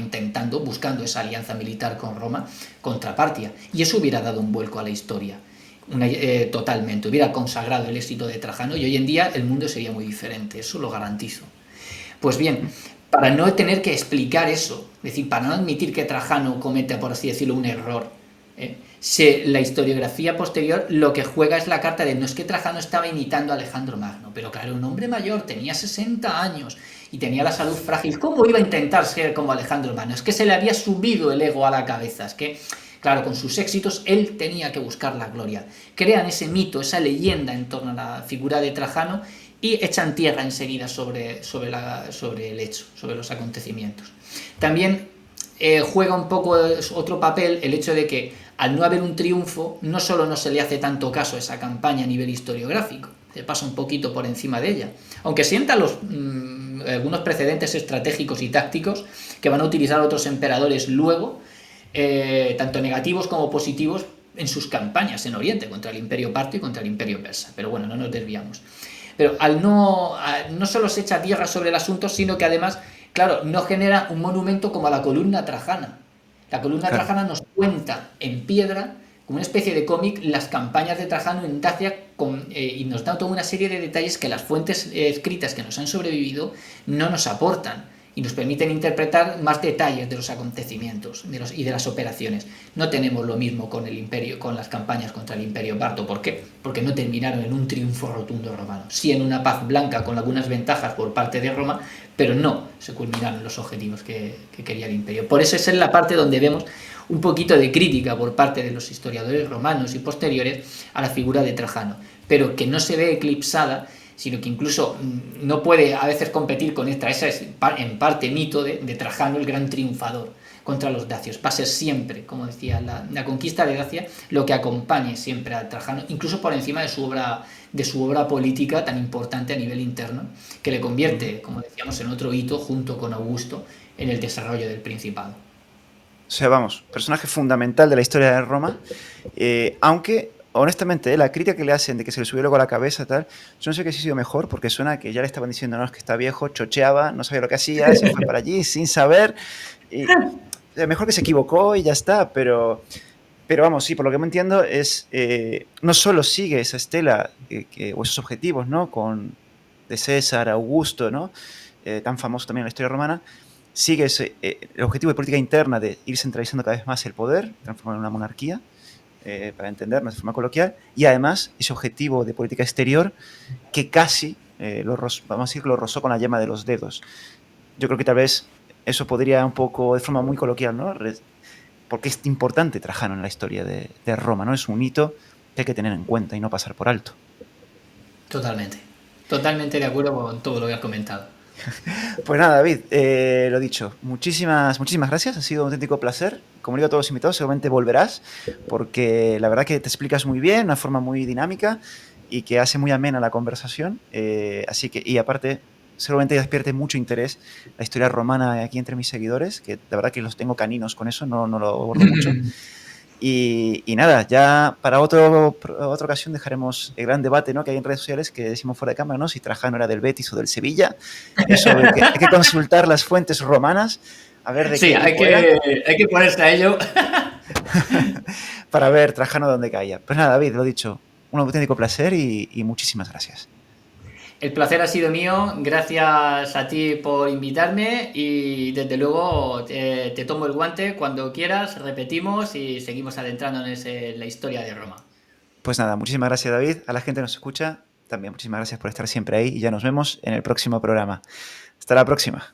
buscando esa alianza militar con Roma contra Partia, y eso hubiera dado un vuelco a la historia. Totalmente, hubiera consagrado el éxito de Trajano, y hoy en día el mundo sería muy diferente, eso lo garantizo. Pues bien, para no tener que explicar eso, es decir, para no admitir que Trajano cometa, por así decirlo, un error, la historiografía posterior lo que juega es la carta de no es que Trajano estaba imitando a Alejandro Magno, pero claro, un hombre mayor, tenía 60 años y tenía la salud frágil, ¿cómo iba a intentar ser como Alejandro Magno? Es que se le había subido el ego a la cabeza, es que, claro, con sus éxitos él tenía que buscar la gloria. Crean ese mito, esa leyenda en torno a la figura de Trajano, y echan tierra enseguida sobre el hecho, sobre los acontecimientos. También juega un poco otro papel el hecho de que, al no haber un triunfo, no solo no se le hace tanto caso a esa campaña a nivel historiográfico, pasa un poquito por encima de ella. Aunque sienta algunos precedentes estratégicos y tácticos que van a utilizar otros emperadores luego, tanto negativos como positivos, en sus campañas en Oriente, contra el Imperio Parto y contra el Imperio Persa. Pero bueno, no nos desviamos. Pero no solo se echa tierra sobre el asunto, sino que además, claro, no genera un monumento como la columna trajana. La columna trajana nos cuenta en piedra, como una especie de cómic, las campañas de Trajano en Dacia y nos da toda una serie de detalles que las fuentes escritas que nos han sobrevivido no nos aportan y nos permiten interpretar más detalles de los acontecimientos y de las operaciones. No tenemos lo mismo con el imperio, con las campañas contra el Imperio Parto. ¿Por qué? Porque no terminaron en un triunfo rotundo romano. Sí en una paz blanca con algunas ventajas por parte de Roma, pero no se culminaron los objetivos que quería el imperio. Por eso esa es la parte donde vemos un poquito de crítica por parte de los historiadores romanos y posteriores a la figura de Trajano, pero que no se ve eclipsada, sino que incluso no puede a veces competir con esta. Esa es en parte mito de Trajano, el gran triunfador contra los dacios. Va a ser siempre, como decía, la conquista de Dacia lo que acompañe siempre a Trajano, incluso por encima de su obra política tan importante a nivel interno, que le convierte, como decíamos, en otro hito junto con Augusto en el desarrollo del Principado. O sea, vamos, personaje fundamental de la historia de Roma, aunque honestamente, la crítica que le hacen de que se le subió luego a la cabeza, tal, yo no sé qué ha sido mejor, porque suena que ya le estaban diciendo, no, es que está viejo, chocheaba, no sabía lo que hacía, se fue para allí sin saber, y mejor que se equivocó y ya está, pero vamos, sí, por lo que me entiendo es, no solo sigue esa estela o esos objetivos, ¿no? De César, Augusto, ¿no? Tan famoso también en la historia romana, sigue el objetivo de política interna de ir centralizando cada vez más el poder, transformar en una monarquía, para entendernos de forma coloquial, y además ese objetivo de política exterior que casi, vamos a decir, lo rozó con la yema de los dedos. Yo creo que tal vez eso podría un poco, de forma muy coloquial, ¿no? Porque es importante Trajano en la historia de Roma, ¿no? Es un hito que hay que tener en cuenta y no pasar por alto. Totalmente de acuerdo con todo lo que has comentado. Pues nada, David, lo dicho, muchísimas gracias, ha sido un auténtico placer. Como digo a todos los invitados, seguramente volverás, porque la verdad que te explicas muy bien, de una forma muy dinámica y que hace muy amena la conversación. Así que, y aparte, seguramente despierte mucho interés la historia romana aquí entre mis seguidores, que la verdad que los tengo caninos con eso, no lo abordo mucho. Y nada, ya para otra ocasión dejaremos el gran debate, ¿no?, que hay en redes sociales, que decimos fuera de cámara, ¿no?, si Trajano era del Betis o del Sevilla. Eso hay que consultar las fuentes romanas, a ver de sí, qué equipo era. Hay que ponerse a ello. para ver Trajano dónde caía. Pues nada, David, lo dicho, un auténtico placer y muchísimas gracias. El placer ha sido mío, gracias a ti por invitarme y desde luego te tomo el guante cuando quieras, repetimos y seguimos adentrándonos en la historia de Roma. Pues nada, muchísimas gracias, David. A la gente que nos escucha, también muchísimas gracias por estar siempre ahí y ya nos vemos en el próximo programa. Hasta la próxima.